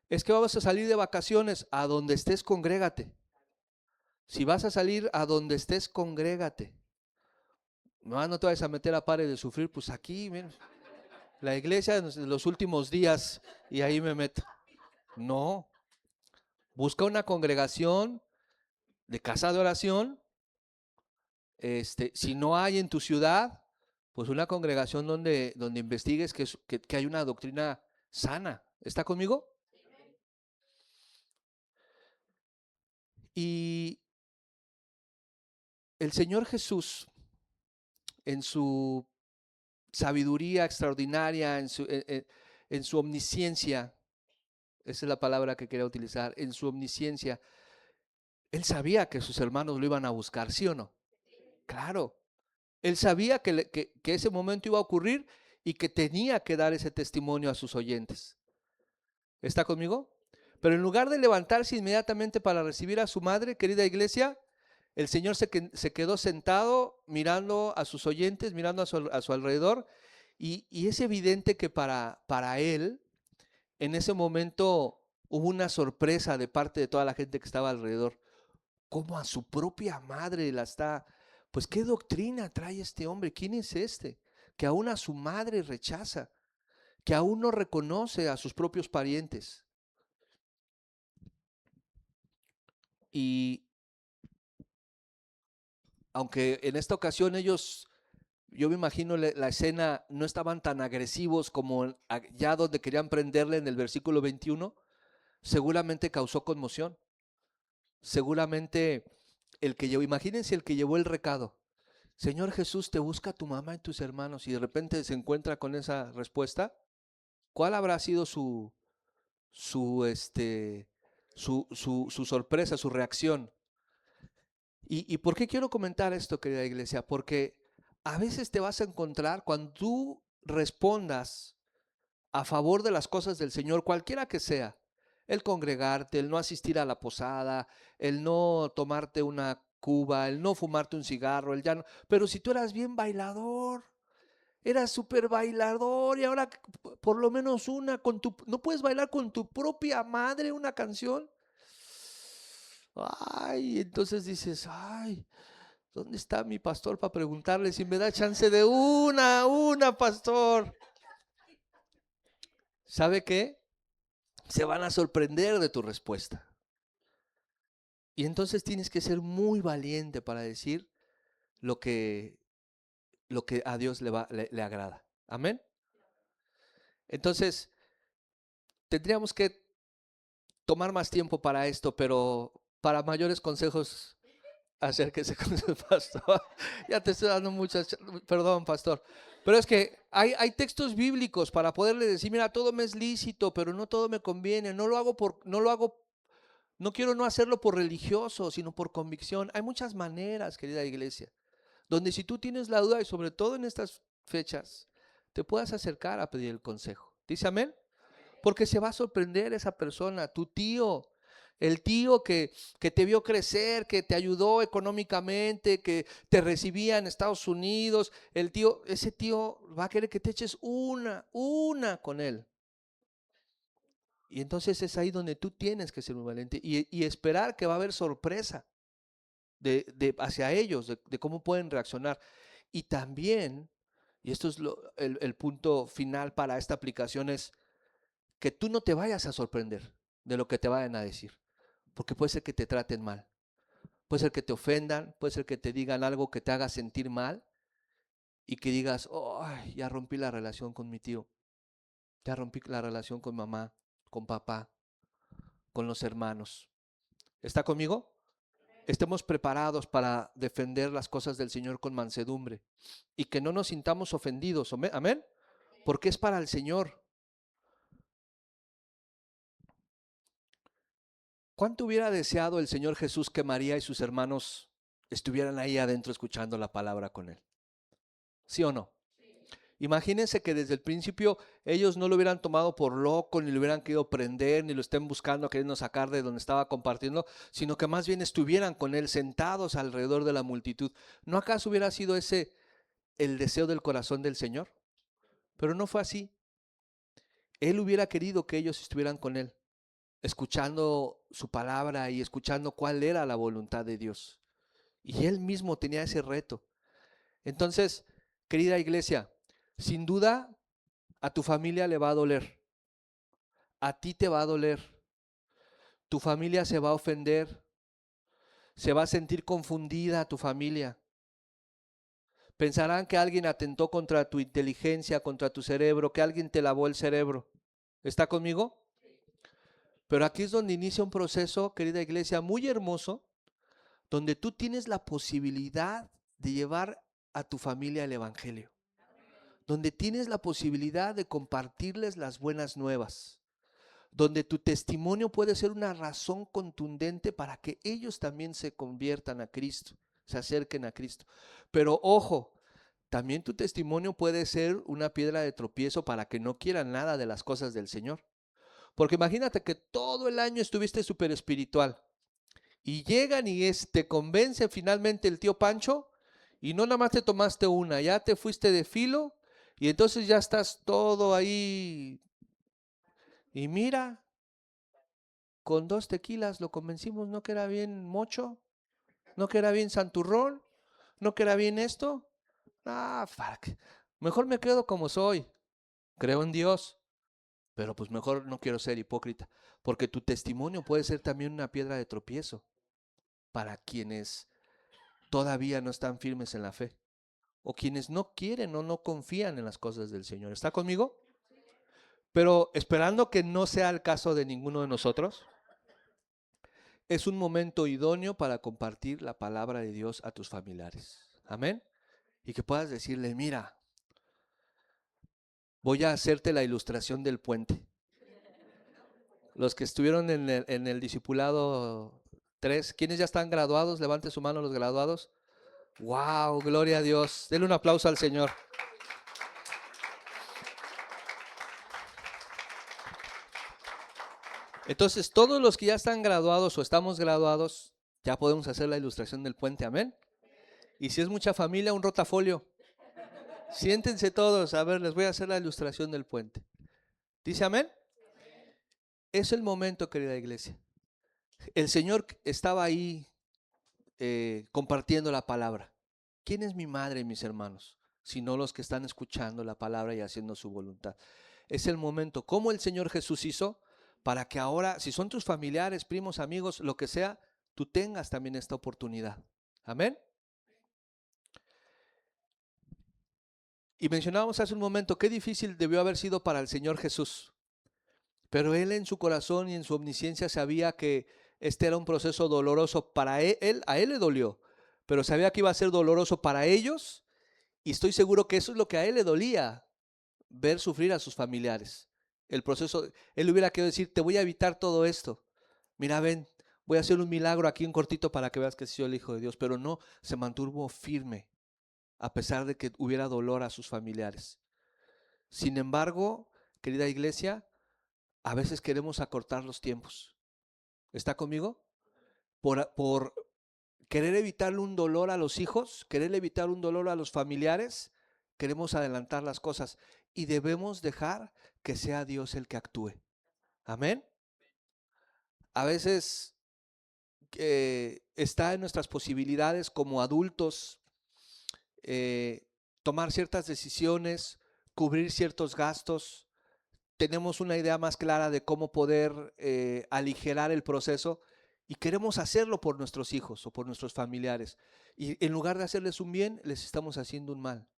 Es que vamos a salir de vacaciones, a donde estés, congrégate. Si vas a salir a donde estés, congrégate. No te vayas a meter a pares de sufrir, pues aquí, mira, la iglesia en los últimos días y ahí me meto. No, busca una congregación de casa de oración. Si no hay en tu ciudad, pues una congregación donde investigues que hay una doctrina sana. ¿Está conmigo? Y el Señor Jesús, en su sabiduría extraordinaria, en su omnisciencia, esa es la palabra que quería utilizar, en su omnisciencia, Él sabía que sus hermanos lo iban a buscar, ¿sí o no? Claro, Él sabía que ese momento iba a ocurrir y que tenía que dar ese testimonio a sus oyentes. ¿Está conmigo? Pero en lugar de levantarse inmediatamente para recibir a su madre, querida iglesia, el Señor se quedó sentado mirando a sus oyentes, mirando a su alrededor, y es evidente que para Él, en ese momento hubo una sorpresa de parte de toda la gente que estaba alrededor. ¿Cómo a su propia madre la está? Pues qué doctrina trae este hombre, ¿quién es este? Que aún a su madre rechaza, que aún no reconoce a sus propios parientes. Y aunque en esta ocasión ellos, yo me imagino la escena, no estaban tan agresivos como ya donde querían prenderle en el versículo 21, seguramente causó conmoción. Seguramente imagínense el que llevó el recado. Señor Jesús, te busca tu mamá y tus hermanos, y de repente se encuentra con esa respuesta. ¿Cuál habrá sido su sorpresa, su reacción? ¿Y por qué quiero comentar esto, querida iglesia? Porque a veces te vas a encontrar cuando tú respondas a favor de las cosas del Señor, cualquiera que sea, el congregarte, el no asistir a la posada, el no tomarte una cuba, el no fumarte un cigarro, el ya no. Pero si tú eras bien bailador, eras súper bailador y ahora por lo menos ¿no puedes bailar con tu propia madre una canción? Ay, entonces dices, ay, ¿dónde está mi pastor para preguntarle si me da chance de una, pastor? ¿Sabe qué? Se van a sorprender de tu respuesta. Y entonces tienes que ser muy valiente para decir lo que, lo que a Dios le agrada. Amén. Entonces, tendríamos que tomar más tiempo para esto, pero para mayores consejos, acérquese con su pastor. Ya te estoy dando perdón, pastor. Pero es que hay textos bíblicos para poderle decir, mira, todo me es lícito, pero no todo me conviene. No quiero no hacerlo por religioso, sino por convicción. Hay muchas maneras, querida iglesia, donde si tú tienes la duda, y sobre todo en estas fechas, te puedas acercar a pedir el consejo. ¿Dice amén? Porque se va a sorprender esa persona, tu tío, el tío que te vio crecer, que te ayudó económicamente, que te recibía en Estados Unidos. Ese tío va a querer que te eches una con él. Y entonces es ahí donde tú tienes que ser muy valiente y esperar que va a haber sorpresa hacia ellos, de cómo pueden reaccionar. Y también, y esto es el punto final para esta aplicación, es que tú no te vayas a sorprender de lo que te vayan a decir, porque puede ser que te traten mal, puede ser que te ofendan, puede ser que te digan algo que te haga sentir mal y que digas, oh, ya rompí la relación con mi tío, ya rompí la relación con mamá, con papá, con los hermanos. ¿Está conmigo? Estemos preparados para defender las cosas del Señor con mansedumbre y que no nos sintamos ofendidos. Amén. Porque es para el Señor. ¿Cuánto hubiera deseado el Señor Jesús que María y sus hermanos estuvieran ahí adentro escuchando la palabra con Él? ¿Sí o no? Imagínense que desde el principio ellos no lo hubieran tomado por loco, ni lo hubieran querido prender, ni lo estén buscando, queriendo sacar de donde estaba compartiendo, sino que más bien estuvieran con él sentados alrededor de la multitud. ¿No acaso hubiera sido ese el deseo del corazón del Señor? Pero no fue así. Él hubiera querido que ellos estuvieran con él, escuchando su palabra y escuchando cuál era la voluntad de Dios. Y él mismo tenía ese reto. Entonces, querida iglesia, sin duda a tu familia le va a doler, a ti te va a doler, tu familia se va a ofender, se va a sentir confundida tu familia. Pensarán que alguien atentó contra tu inteligencia, contra tu cerebro, que alguien te lavó el cerebro. ¿Está conmigo? Pero aquí es donde inicia un proceso, querida iglesia, muy hermoso, donde tú tienes la posibilidad de llevar a tu familia el evangelio, donde tienes la posibilidad de compartirles las buenas nuevas, donde tu testimonio puede ser una razón contundente para que ellos también se conviertan a Cristo, se acerquen a Cristo. Pero ojo, también tu testimonio puede ser una piedra de tropiezo para que no quieran nada de las cosas del Señor. Porque imagínate que todo el año estuviste súper espiritual y llegan y te convence finalmente el tío Pancho y no nada más te tomaste una, ya te fuiste de filo y entonces ya estás todo ahí. Y mira, con 2 tequilas lo convencimos, no que era bien mocho, no que era bien santurrón, no que era bien esto. Ah, fuck. Mejor me quedo como soy. Creo en Dios, pero pues mejor no quiero ser hipócrita, porque tu testimonio puede ser también una piedra de tropiezo para quienes todavía no están firmes en la fe, o quienes no quieren o no confían en las cosas del Señor. ¿Está conmigo? Pero esperando que no sea el caso de ninguno de nosotros, es un momento idóneo para compartir la palabra de Dios a tus familiares. Amén. Y que puedas decirle, mira, voy a hacerte la ilustración del puente. Los que estuvieron en el discipulado 3, ¿quiénes ya están graduados? Levante su mano los graduados. ¡Wow! Gloria a Dios. Denle un aplauso al Señor. Entonces, todos los que ya están graduados o estamos graduados, ya podemos hacer la ilustración del puente. Amén. Y si es mucha familia, un rotafolio. Siéntense todos. A ver, les voy a hacer la ilustración del puente. ¿Dice amén? Es el momento, querida iglesia. El Señor estaba ahí compartiendo la palabra. ¿Quién es mi madre y mis hermanos? Sino los que están escuchando la palabra y haciendo su voluntad. Es el momento. ¿Cómo el Señor Jesús hizo? Para que ahora, si son tus familiares, primos, amigos, lo que sea, tú tengas también esta oportunidad. Amén. Y mencionábamos hace un momento qué difícil debió haber sido para el Señor Jesús. Pero Él en su corazón y en su omnisciencia sabía que este era un proceso doloroso para Él. A Él le dolió, pero sabía que iba a ser doloroso para ellos. Y estoy seguro que eso es lo que a Él le dolía, ver sufrir a sus familiares. El proceso, Él hubiera querido decir, te voy a evitar todo esto. Mira, ven, voy a hacer un milagro aquí, un cortito, para que veas que soy el Hijo de Dios. Pero no, se mantuvo firme, a pesar de que hubiera dolor a sus familiares. Sin embargo, querida iglesia, a veces queremos acortar los tiempos. ¿Está conmigo? Por querer evitarle un dolor a los hijos, querer evitar un dolor a los familiares, queremos adelantar las cosas y debemos dejar que sea Dios el que actúe. Amén. A veces está en nuestras posibilidades como adultos tomar ciertas decisiones, cubrir ciertos gastos. Tenemos una idea más clara de cómo poder aligerar el proceso y queremos hacerlo por nuestros hijos o por nuestros familiares. Y en lugar de hacerles un bien, les estamos haciendo un mal.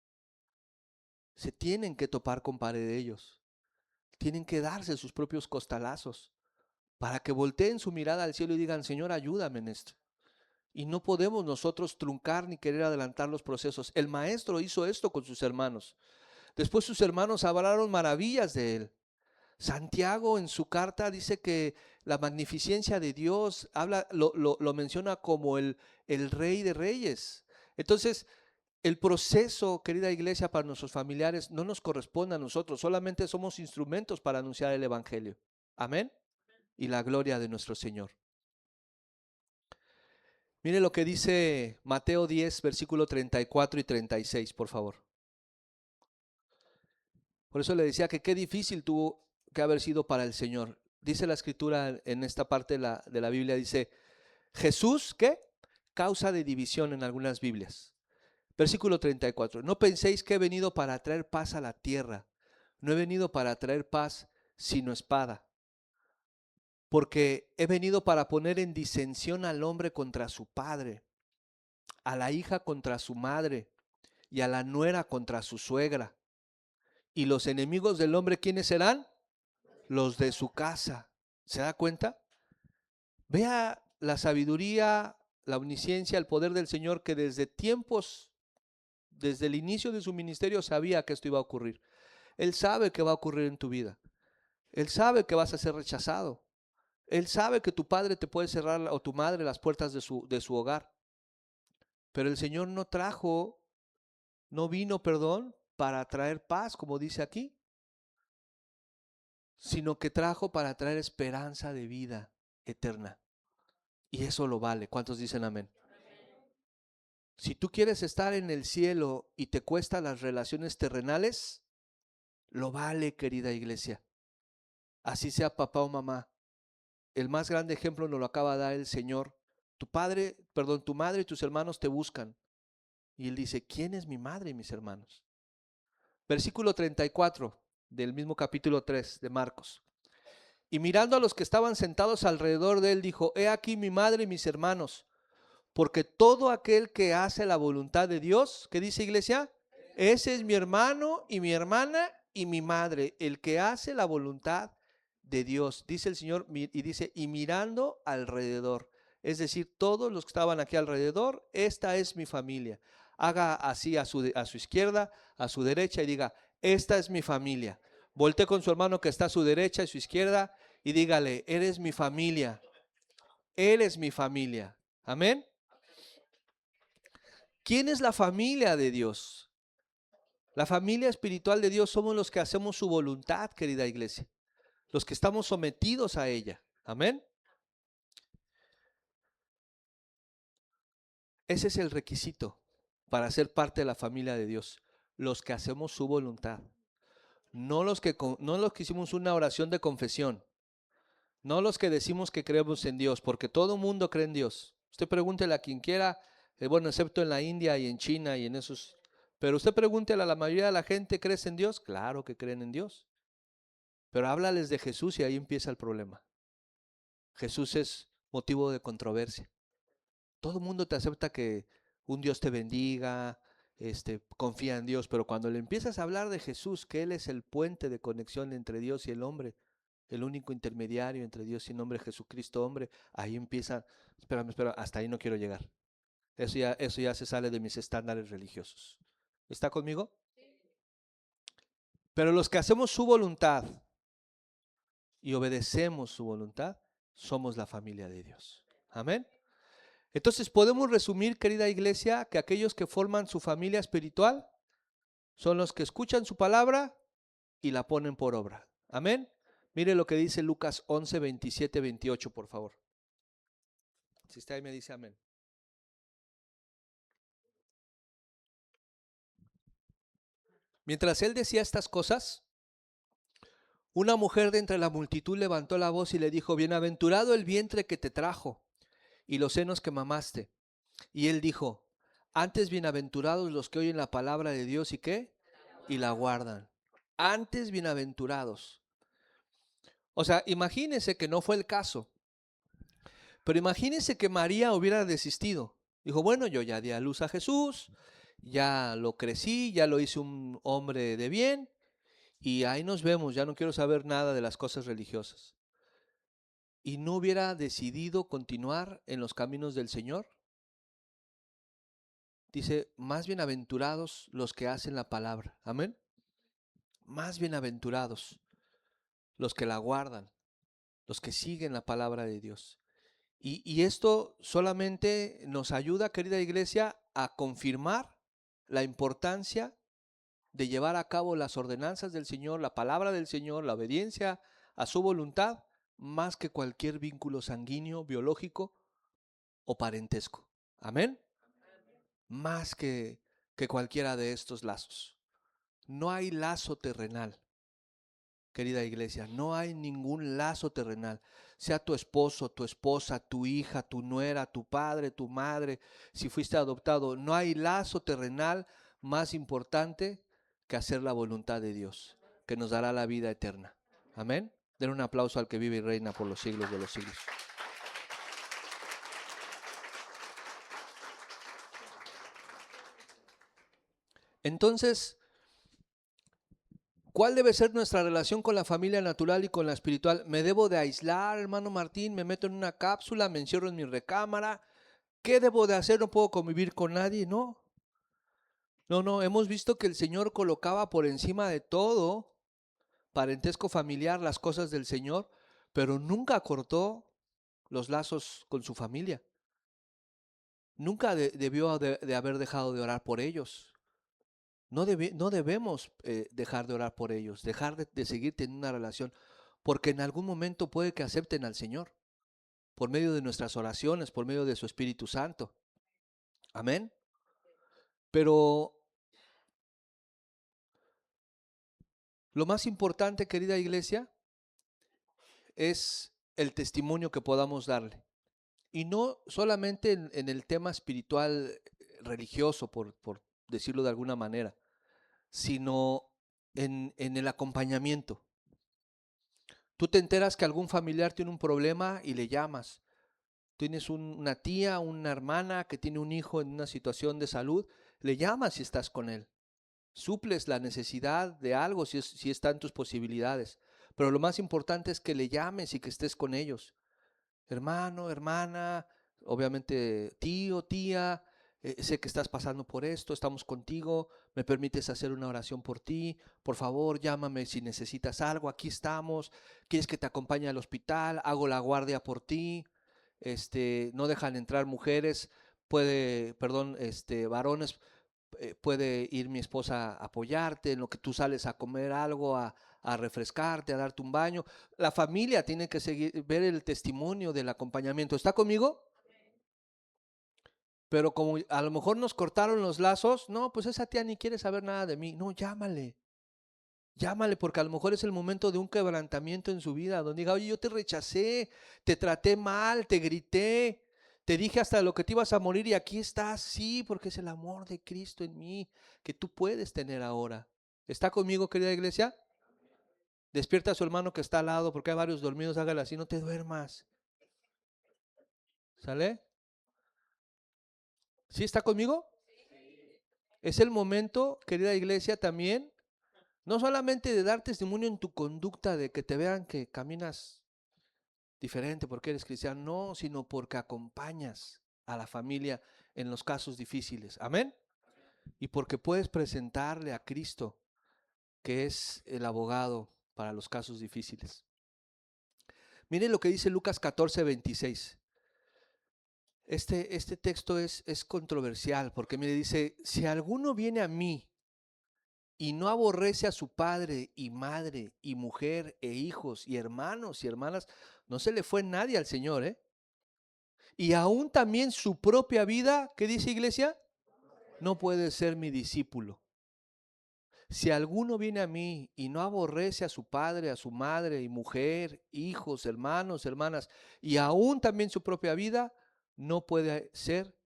Se tienen que topar con pared de ellos. Tienen que darse sus propios costalazos para que volteen su mirada al cielo y digan, Señor, ayúdame en esto. Y no podemos nosotros truncar ni querer adelantar los procesos. El maestro hizo esto con sus hermanos. Después sus hermanos hablaron maravillas de él. Santiago en su carta dice que la magnificencia de Dios lo menciona como el Rey de Reyes. Entonces, El proceso, querida iglesia, para nuestros familiares no nos corresponde a nosotros, solamente somos instrumentos para anunciar el Evangelio. Amén. Y la gloria de nuestro Señor. Mire lo que dice Mateo 10, versículo 34 y 36, por favor. Por eso le decía que qué difícil tuvo que haber sido para el Señor. Dice la escritura en esta parte de la Biblia, dice, Jesús, ¿qué? Causa de división en algunas Biblias. Versículo 34. No penséis que he venido para traer paz a la tierra. No he venido para traer paz sino espada. Porque he venido para poner en disensión al hombre contra su padre, a la hija contra su madre y a la nuera contra su suegra. Y los enemigos del hombre, ¿quiénes serán? Los de su casa. ¿Se da cuenta? Vea la sabiduría, la omnisciencia, el poder del Señor, que desde tiempos, desde el inicio de su ministerio sabía que esto iba a ocurrir. Él sabe que va a ocurrir en tu vida. Él sabe que vas a ser rechazado. Él sabe que tu padre te puede cerrar o tu madre las puertas de su hogar. Pero el Señor no vino, para traer paz, como dice aquí, sino que trajo para traer esperanza de vida eterna. Y eso lo vale. ¿Cuántos dicen amén? Si tú quieres estar en el cielo y te cuestan las relaciones terrenales, lo vale, querida iglesia. Así sea papá o mamá. El más grande ejemplo nos lo acaba de dar el Señor. Tu madre y tus hermanos te buscan. Y él dice, ¿quién es mi madre y mis hermanos? Versículo 34 del mismo capítulo 3 de Marcos. Y mirando a los que estaban sentados alrededor de él, dijo, he aquí mi madre y mis hermanos, porque todo aquel que hace la voluntad de Dios, ¿qué dice iglesia? Ese es mi hermano y mi hermana y mi madre, el que hace la voluntad de Dios, dice el Señor, y dice, y mirando alrededor, es decir, todos los que estaban aquí alrededor, esta es mi familia. Haga así a su izquierda, a su derecha y diga, esta es mi familia. Voltee con su hermano que está a su derecha y su izquierda y dígale, eres mi familia, eres mi familia. Amén. ¿Quién es la familia de Dios? La familia espiritual de Dios somos los que hacemos su voluntad, querida iglesia. Los que estamos sometidos a ella. Amén. Ese es el requisito para ser parte de la familia de Dios. Los que hacemos su voluntad. No los que hicimos una oración de confesión. No los que decimos que creemos en Dios, porque todo mundo cree en Dios. Usted pregúntele a quien quiera, bueno, excepto en la India y en China y en esos. Pero usted pregúntele a la mayoría de la gente, ¿crees en Dios? Claro que creen en Dios. Pero háblales de Jesús y ahí empieza el problema. Jesús es motivo de controversia. Todo el mundo te acepta que un Dios te bendiga, confía en Dios, pero cuando le empiezas a hablar de Jesús, que Él es el puente de conexión entre Dios y el hombre, el único intermediario entre Dios y el hombre, Jesucristo hombre, ahí empieza, espérame, hasta ahí no quiero llegar. Eso ya se sale de mis estándares religiosos. ¿Está conmigo? Pero los que hacemos su voluntad y obedecemos su voluntad, somos la familia de Dios. Amén. Entonces podemos resumir, querida iglesia, que aquellos que forman su familia espiritual son los que escuchan su palabra y la ponen por obra. Amén. Mire lo que dice Lucas 11, 27, 28, por favor. Si está ahí me dice amén. Mientras él decía estas cosas, una mujer de entre la multitud levantó la voz y le dijo, bienaventurado el vientre que te trajo y los senos que mamaste. Y él dijo, antes bienaventurados los que oyen la palabra de Dios y ¿qué? Y la guardan. Antes bienaventurados. O sea, imagínense que no fue el caso. Pero imagínense que María hubiera desistido. Dijo, bueno, yo ya di a luz a Jesús, ya lo crecí, ya lo hice un hombre de bien y ahí nos vemos, ya no quiero saber nada de las cosas religiosas. Y no hubiera decidido continuar en los caminos del Señor. Dice, más bienaventurados los que hacen la palabra. Amén. Más bienaventurados los que la guardan, los que siguen la palabra de Dios. Y esto solamente nos ayuda, querida iglesia, a confirmar la importancia de llevar a cabo las ordenanzas del Señor, la palabra del Señor, la obediencia a su voluntad, más que cualquier vínculo sanguíneo, biológico o parentesco. Amén. Más que cualquiera de estos lazos. No hay lazo terrenal, querida iglesia, no hay ningún lazo terrenal. Sea tu esposo, tu esposa, tu hija, tu nuera, tu padre, tu madre, si fuiste adoptado, no hay lazo terrenal más importante que hacer la voluntad de Dios, que nos dará la vida eterna. Amén. Den un aplauso al que vive y reina por los siglos de los siglos. Entonces, ¿cuál debe ser nuestra relación con la familia natural y con la espiritual? ¿Me debo de aislar, hermano Martín? ¿Me meto en una cápsula? ¿Me encierro en mi recámara? ¿Qué debo de hacer? ¿No puedo convivir con nadie? No. No, hemos visto que el Señor colocaba por encima de todo parentesco familiar, las cosas del Señor, pero nunca cortó los lazos con su familia. Nunca debió de haber dejado de orar por ellos. No debemos dejar de orar por ellos, dejar de seguir teniendo una relación, porque en algún momento puede que acepten al Señor por medio de nuestras oraciones, por medio de su Espíritu Santo. Amén. Pero lo más importante, querida iglesia, es el testimonio que podamos darle. Y no solamente en el tema espiritual, religioso, por decirlo de alguna manera, sino en el acompañamiento. Tú te enteras que algún familiar tiene un problema y le llamas. Tienes una tía, una hermana que tiene un hijo en una situación de salud, le llamas y estás con él. Suples la necesidad de algo si está en tus posibilidades. Pero lo más importante es que le llames y que estés con ellos. Hermano, hermana, obviamente tío, tía, sé que estás pasando por esto, estamos contigo, me permites hacer una oración por ti, por favor llámame si necesitas algo, aquí estamos, quieres que te acompañe al hospital, hago la guardia por ti, no dejan entrar mujeres, varones, puede ir mi esposa a apoyarte en lo que tú sales a comer algo, a refrescarte, a darte un baño. La familia tiene que seguir, ver el testimonio del acompañamiento. ¿Está conmigo? Pero como a lo mejor nos cortaron los lazos, no, pues esa tía ni quiere saber nada de mí. No, llámale. Llámale porque a lo mejor es el momento de un quebrantamiento en su vida, donde diga, oye, yo te rechacé, te traté mal, te grité, te dije hasta lo que te ibas a morir y aquí estás, sí, porque es el amor de Cristo en mí que tú puedes tener ahora. ¿Está conmigo, querida iglesia? Despierta a su hermano que está al lado porque hay varios dormidos, hágale así, no te duermas. ¿Sale? ¿Sí está conmigo? Es el momento, querida iglesia, también, no solamente de dar testimonio en tu conducta, de que te vean que caminas diferente porque eres cristiano, no, sino porque acompañas a la familia en los casos difíciles. Amén. Y porque puedes presentarle a Cristo, que es el abogado para los casos difíciles. Miren lo que dice Lucas 14:26. Este texto es controversial porque mire, dice, si alguno viene a mí y no aborrece a su padre y madre y mujer e hijos y hermanos y hermanas, no se le fue nadie al Señor, ¿eh? Y aún también su propia vida, ¿qué dice iglesia? No puede ser mi discípulo. Si alguno viene a mí y no aborrece a su padre, a su madre y mujer, hijos, hermanos, hermanas, y aún también su propia vida, no puede ser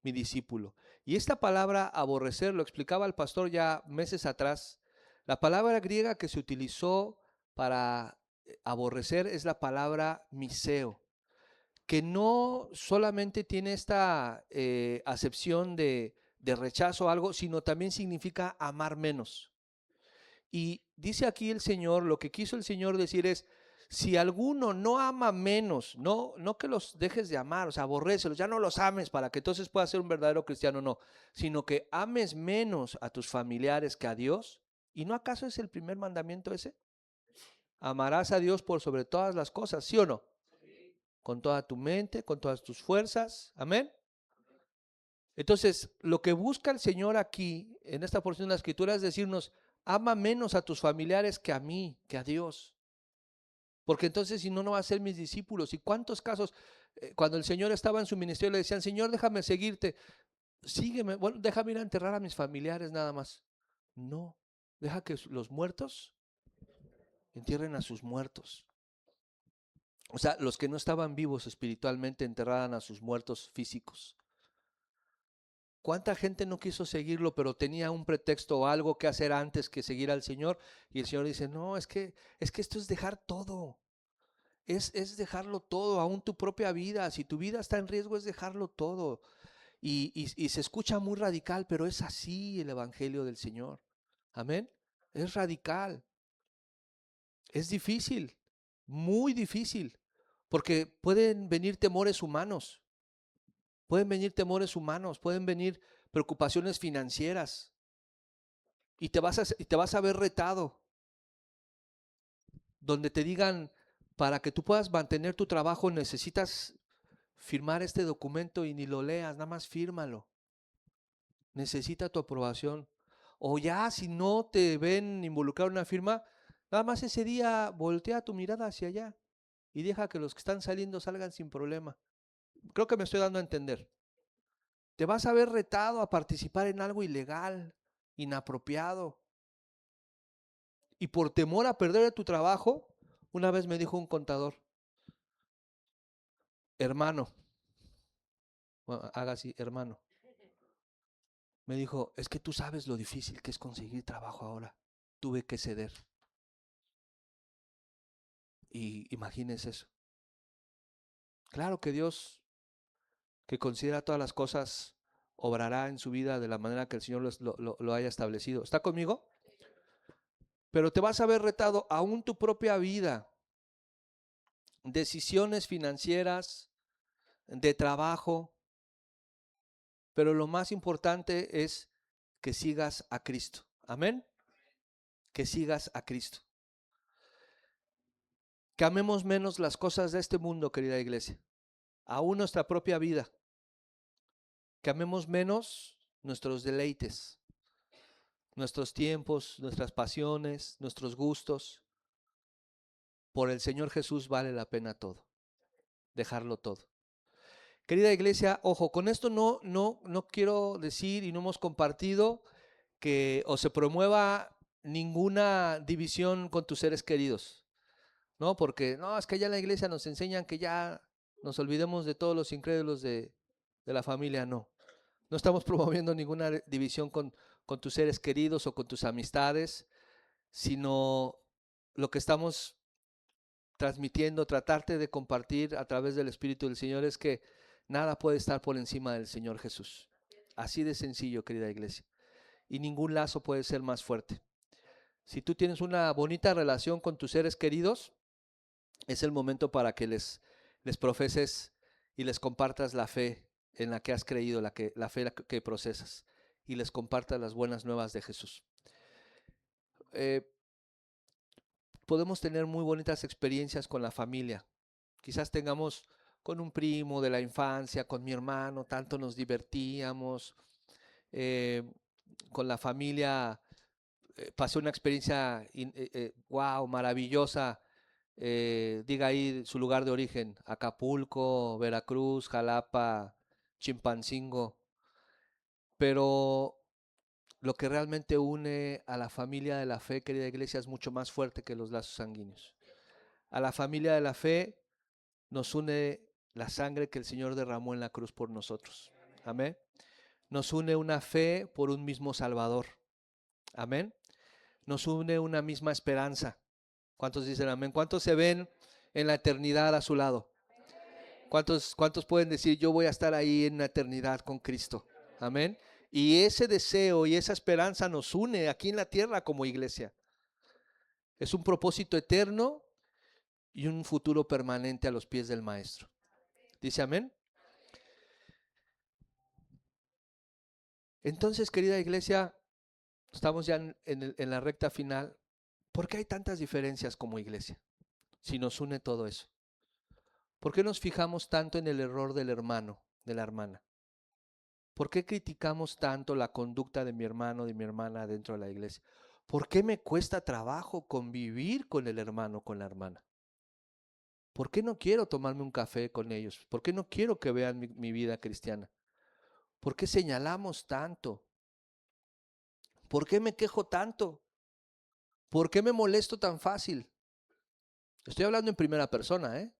mi discípulo. Y esta palabra aborrecer, lo explicaba el pastor ya meses atrás, la palabra griega que se utilizó para aborrecer es la palabra miseo, que no solamente tiene esta acepción de rechazo a algo, sino también significa amar menos. Y dice aquí el Señor, lo que quiso el Señor decir es, si alguno no ama menos, no que los dejes de amar, o sea, aborrécelos, ya no los ames para que entonces puedas ser un verdadero cristiano, no, sino que ames menos a tus familiares que a Dios. ¿Y no acaso es el primer mandamiento ese? Amarás a Dios por sobre todas las cosas, ¿sí o no? Con toda tu mente, con todas tus fuerzas, amén. Entonces, lo que busca el Señor aquí, en esta porción de la Escritura, es decirnos, ama menos a tus familiares que a mí, que a Dios. Porque entonces, si no, no va a ser mis discípulos. ¿Y cuántos casos, cuando el Señor estaba en su ministerio, le decían, Señor, déjame seguirte, sígueme, bueno, déjame ir a enterrar a mis familiares nada más? No, deja que los muertos entierren a sus muertos. O sea, los que no estaban vivos espiritualmente enterraran a sus muertos físicos. ¿Cuánta gente no quiso seguirlo, pero tenía un pretexto o algo que hacer antes que seguir al Señor? Y el Señor dice, no, es que esto es dejar todo. Es dejarlo todo, aún tu propia vida. Si tu vida está en riesgo, es dejarlo todo. Y se escucha muy radical, pero es así el Evangelio del Señor. Amén. Es radical. Es difícil, muy difícil, porque pueden venir temores humanos, pueden venir preocupaciones financieras y te vas a ver retado, donde te digan, para que tú puedas mantener tu trabajo necesitas firmar este documento y ni lo leas, nada más fírmalo. Necesita tu aprobación. O ya si no te ven involucrado en una firma, nada más ese día voltea tu mirada hacia allá y deja que los que están saliendo salgan sin problema. Creo que me estoy dando a entender. Te vas a ver retado a participar en algo ilegal, inapropiado. Y por temor a perder tu trabajo, una vez me dijo un contador, hermano, bueno, haga así, hermano, me dijo, es que tú sabes lo difícil que es conseguir trabajo ahora. Tuve que ceder. Y imagínese eso. Claro que Dios, que considera todas las cosas, obrará en su vida de la manera que el Señor lo haya establecido. ¿Está conmigo? Pero te vas a ver retado aún tu propia vida, decisiones financieras, de trabajo, pero lo más importante es que sigas a Cristo. Amén. Que sigas a Cristo. Que amemos menos las cosas de este mundo, querida iglesia, aún nuestra propia vida. Que amemos menos nuestros deleites, nuestros tiempos, nuestras pasiones, nuestros gustos. Por el Señor Jesús vale la pena todo, dejarlo todo. Querida iglesia, ojo, con esto no quiero decir y no hemos compartido que o se promueva ninguna división con tus seres queridos, ¿no? Porque no, es que allá en la iglesia nos enseñan que ya nos olvidemos de todos los incrédulos de la familia, no. No estamos promoviendo ninguna división con tus seres queridos o con tus amistades, sino lo que estamos transmitiendo, tratarte de compartir a través del Espíritu del Señor es que nada puede estar por encima del Señor Jesús. Así de sencillo, querida iglesia. Y ningún lazo puede ser más fuerte. Si tú tienes una bonita relación con tus seres queridos, es el momento para que les profeses y les compartas la fe en la que has creído, la fe que procesas, y les compartas las buenas nuevas de Jesús. Podemos tener muy bonitas experiencias con la familia. Quizás tengamos con un primo de la infancia, con mi hermano, tanto nos divertíamos. eh, con la familia pasé una experiencia wow, maravillosa. Diga ahí su lugar de origen: Acapulco, Veracruz, Jalapa, Chimpancingo. Pero lo que realmente une a la familia de la fe, querida iglesia, es mucho más fuerte que los lazos sanguíneos. A la familia de la fe nos une la sangre que el Señor derramó en la cruz por nosotros. Amén. Nos une una fe por un mismo Salvador. Amén. Nos une una misma esperanza. ¿Cuántos dicen amén? ¿Cuántos se ven en la eternidad a su lado? ¿Cuántos pueden decir, yo voy a estar ahí en la eternidad con Cristo? Amén. Y ese deseo y esa esperanza nos une aquí en la tierra como iglesia. Es un propósito eterno y un futuro permanente a los pies del Maestro. ¿Dice amén? Entonces, querida iglesia, estamos ya en la recta final. ¿Por qué hay tantas diferencias como iglesia? Si nos une todo eso. ¿Por qué nos fijamos tanto en el error del hermano, de la hermana? ¿Por qué criticamos tanto la conducta de mi hermano, de mi hermana dentro de la iglesia? ¿Por qué me cuesta trabajo convivir con el hermano, con la hermana? ¿Por qué no quiero tomarme un café con ellos? ¿Por qué no quiero que vean mi vida cristiana? ¿Por qué señalamos tanto? ¿Por qué me quejo tanto? ¿Por qué me molesto tan fácil? Estoy hablando en primera persona, ¿eh?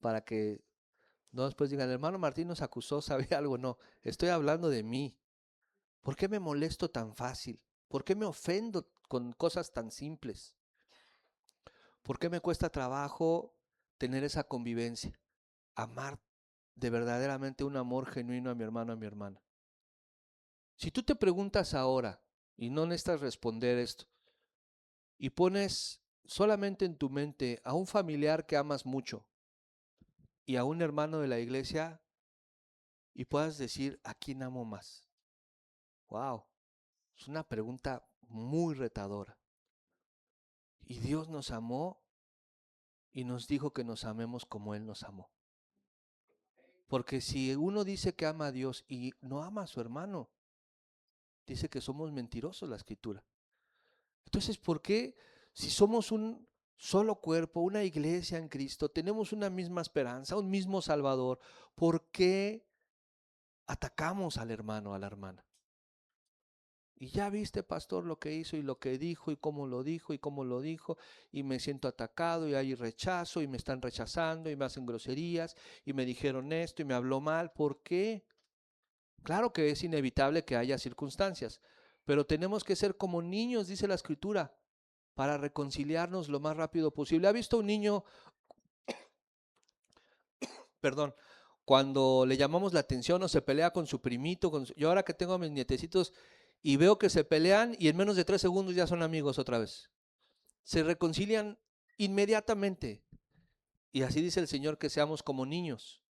Para que no después digan, el hermano Martín nos acusó, ¿sabía algo? No, estoy hablando de mí. ¿Por qué me molesto tan fácil? ¿Por qué me ofendo con cosas tan simples? ¿Por qué me cuesta trabajo tener esa convivencia? Amar de verdaderamente un amor genuino a mi hermano, a mi hermana. Si tú te preguntas ahora, y no necesitas responder esto, y pones solamente en tu mente a un familiar que amas mucho y a un hermano de la iglesia, y puedas decir, ¿a quién amo más? Wow, es una pregunta muy retadora. Y Dios nos amó y nos dijo que nos amemos como Él nos amó. Porque si uno dice que ama a Dios y no ama a su hermano, dice que somos mentirosos la escritura. Entonces, ¿por qué si somos un solo cuerpo, una iglesia en Cristo, tenemos una misma esperanza, un mismo Salvador, por qué atacamos al hermano, a la hermana? Y ya viste, pastor, lo que hizo y lo que dijo y cómo lo dijo y cómo lo dijo, y me siento atacado y hay rechazo y me están rechazando y me hacen groserías y me dijeron esto y me habló mal. ¿Por qué? Claro que es inevitable que haya circunstancias, pero tenemos que ser como niños, dice la escritura, para reconciliarnos lo más rápido posible. ¿Ha visto un niño, perdón, cuando le llamamos la atención o se pelea con su primito? Yo ahora que tengo a mis nietecitos y veo que se pelean y en menos de 3 segundos ya son amigos otra vez. Se reconcilian inmediatamente. Y así dice el Señor, que seamos como niños,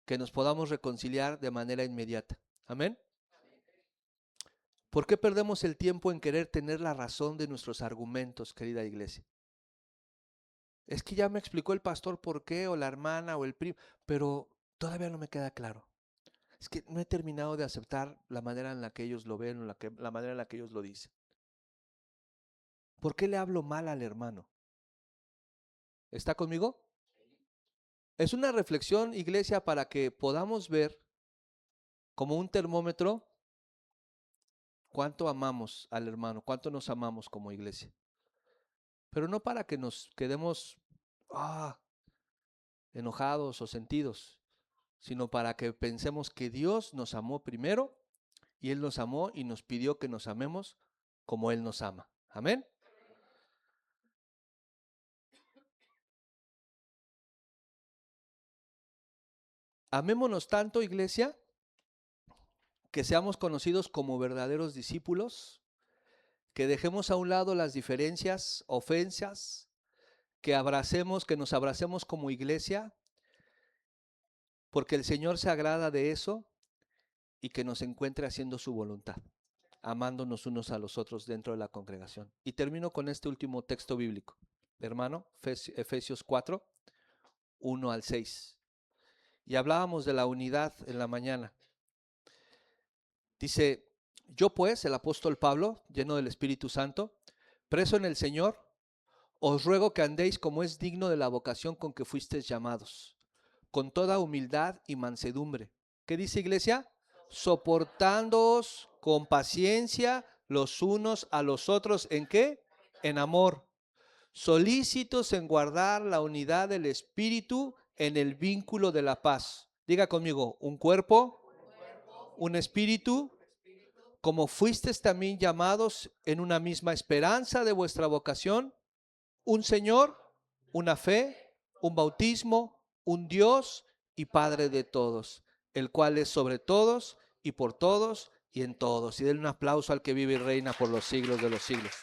que nos podamos reconciliar de manera inmediata. Amén. ¿Por qué perdemos el tiempo en querer tener la razón de nuestros argumentos, querida iglesia? Es que ya me explicó el pastor por qué, o la hermana, o el primo, pero todavía no me queda claro. Es que no he terminado de aceptar la manera en la que ellos lo ven, o la manera en la que ellos lo dicen. ¿Por qué le hablo mal al hermano? ¿Está conmigo? Es una reflexión, iglesia, para que podamos ver como un termómetro cuánto amamos al hermano, cuánto nos amamos como iglesia. Pero no para que nos quedemos enojados o sentidos, sino para que pensemos que Dios nos amó primero y Él nos amó y nos pidió que nos amemos como Él nos ama. Amén. Amémonos tanto, iglesia, que seamos conocidos como verdaderos discípulos, que dejemos a un lado las diferencias, ofensas, que nos abracemos como iglesia, porque el Señor se agrada de eso, y que nos encuentre haciendo su voluntad, amándonos unos a los otros dentro de la congregación. Y termino con este último texto bíblico, hermano, Efesios 4, 1 al 6. Y hablábamos de la unidad en la mañana. Dice, yo pues, el apóstol Pablo, lleno del Espíritu Santo, preso en el Señor, os ruego que andéis como es digno de la vocación con que fuisteis llamados, con toda humildad y mansedumbre. ¿Qué dice, iglesia? Soportándoos con paciencia los unos a los otros. ¿En qué? En amor. Solícitos en guardar la unidad del Espíritu en el vínculo de la paz. Diga conmigo, un cuerpo, un espíritu, como fuisteis también llamados en una misma esperanza de vuestra vocación, un Señor, una fe, un bautismo, un Dios y Padre de todos, el cual es sobre todos y por todos y en todos. Y denle un aplauso al que vive y reina por los siglos de los siglos.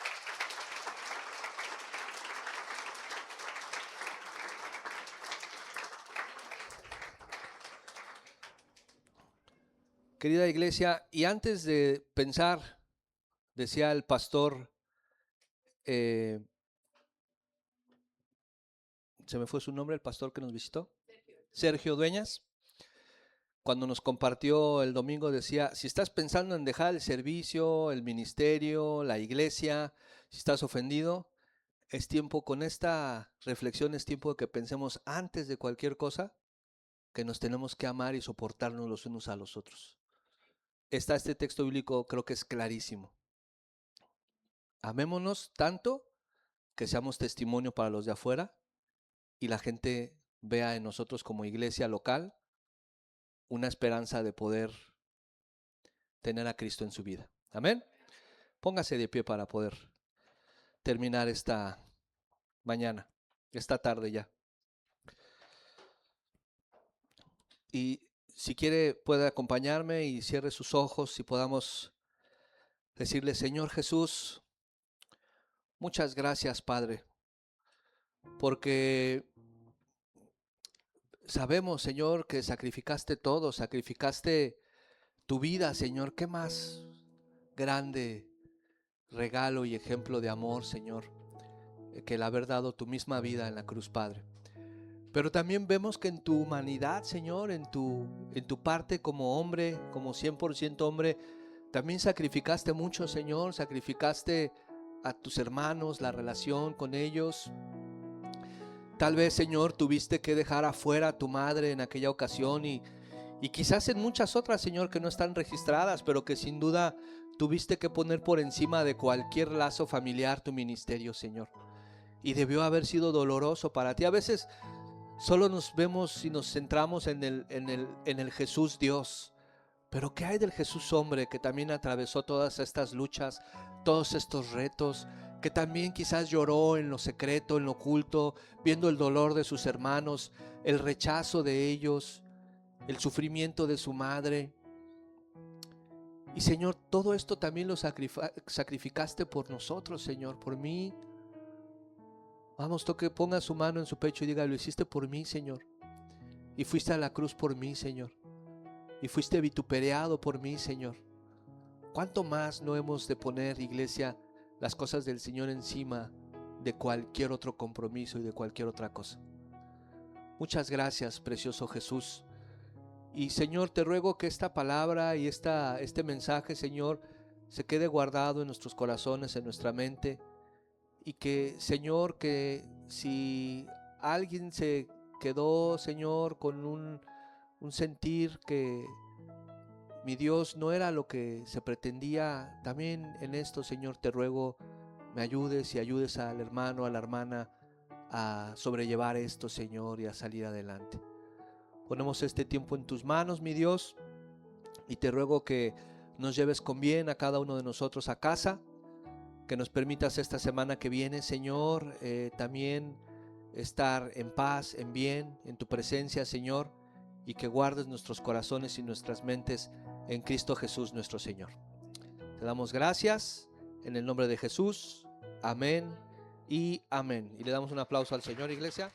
Querida iglesia, y antes de pensar, decía el pastor, se me fue su nombre, el pastor que nos visitó, Sergio Dueñas. cuando nos compartió el domingo decía, si estás pensando en dejar el servicio, el ministerio, la iglesia, si estás ofendido, es tiempo, con esta reflexión es tiempo de que pensemos antes de cualquier cosa que nos tenemos que amar y soportarnos los unos a los otros. Este texto bíblico creo que es clarísimo. Amémonos tanto que seamos testimonio para los de afuera y la gente vea en nosotros como iglesia local una esperanza de poder tener a Cristo en su vida. Amén. Póngase de pie para poder terminar esta mañana, esta tarde ya. Y si quiere puede acompañarme y cierre sus ojos y podamos decirle, Señor Jesús, muchas gracias, Padre, porque sabemos, Señor, que sacrificaste todo, sacrificaste tu vida, Señor. ¿Qué más grande regalo y ejemplo de amor, Señor, que el haber dado tu misma vida en la cruz, Padre? Pero también vemos que en tu humanidad, Señor, en tu parte como hombre, como 100% hombre, también sacrificaste mucho, Señor. Sacrificaste a tus hermanos, la relación con ellos. Tal vez, Señor, tuviste que dejar afuera a tu madre en aquella ocasión y quizás en muchas otras, Señor, que no están registradas, pero que sin duda tuviste que poner por encima de cualquier lazo familiar tu ministerio, Señor. Y debió haber sido doloroso para ti. A veces solo nos vemos y nos centramos en el Jesús Dios. Pero ¿qué hay del Jesús hombre que también atravesó todas estas luchas, todos estos retos, que también quizás lloró en lo secreto, en lo oculto, viendo el dolor de sus hermanos, el rechazo de ellos, el sufrimiento de su madre? Y Señor, todo esto también lo sacrificaste por nosotros, Señor, por mí. Vamos, ponga su mano en su pecho y diga, lo hiciste por mí, Señor. Y fuiste a la cruz por mí, Señor. Y fuiste vituperado por mí, Señor. ¿Cuánto más no hemos de poner, iglesia, las cosas del Señor encima de cualquier otro compromiso y de cualquier otra cosa? Muchas gracias, precioso Jesús. Y Señor, te ruego que esta palabra y este mensaje, Señor, se quede guardado en nuestros corazones, en nuestra mente. Y que, Señor, que si alguien se quedó, Señor, con un sentir que mi Dios no era lo que se pretendía, también en esto, Señor, te ruego, me ayudes y ayudes al hermano, a la hermana a sobrellevar esto, Señor, y a salir adelante. Ponemos este tiempo en tus manos, mi Dios, y te ruego que nos lleves con bien a cada uno de nosotros a casa, que nos permitas esta semana que viene, Señor, también estar en paz, en bien, en tu presencia, Señor, y que guardes nuestros corazones y nuestras mentes en Cristo Jesús nuestro Señor. Te damos gracias en el nombre de Jesús. Amén y amén. Y le damos un aplauso al Señor, iglesia.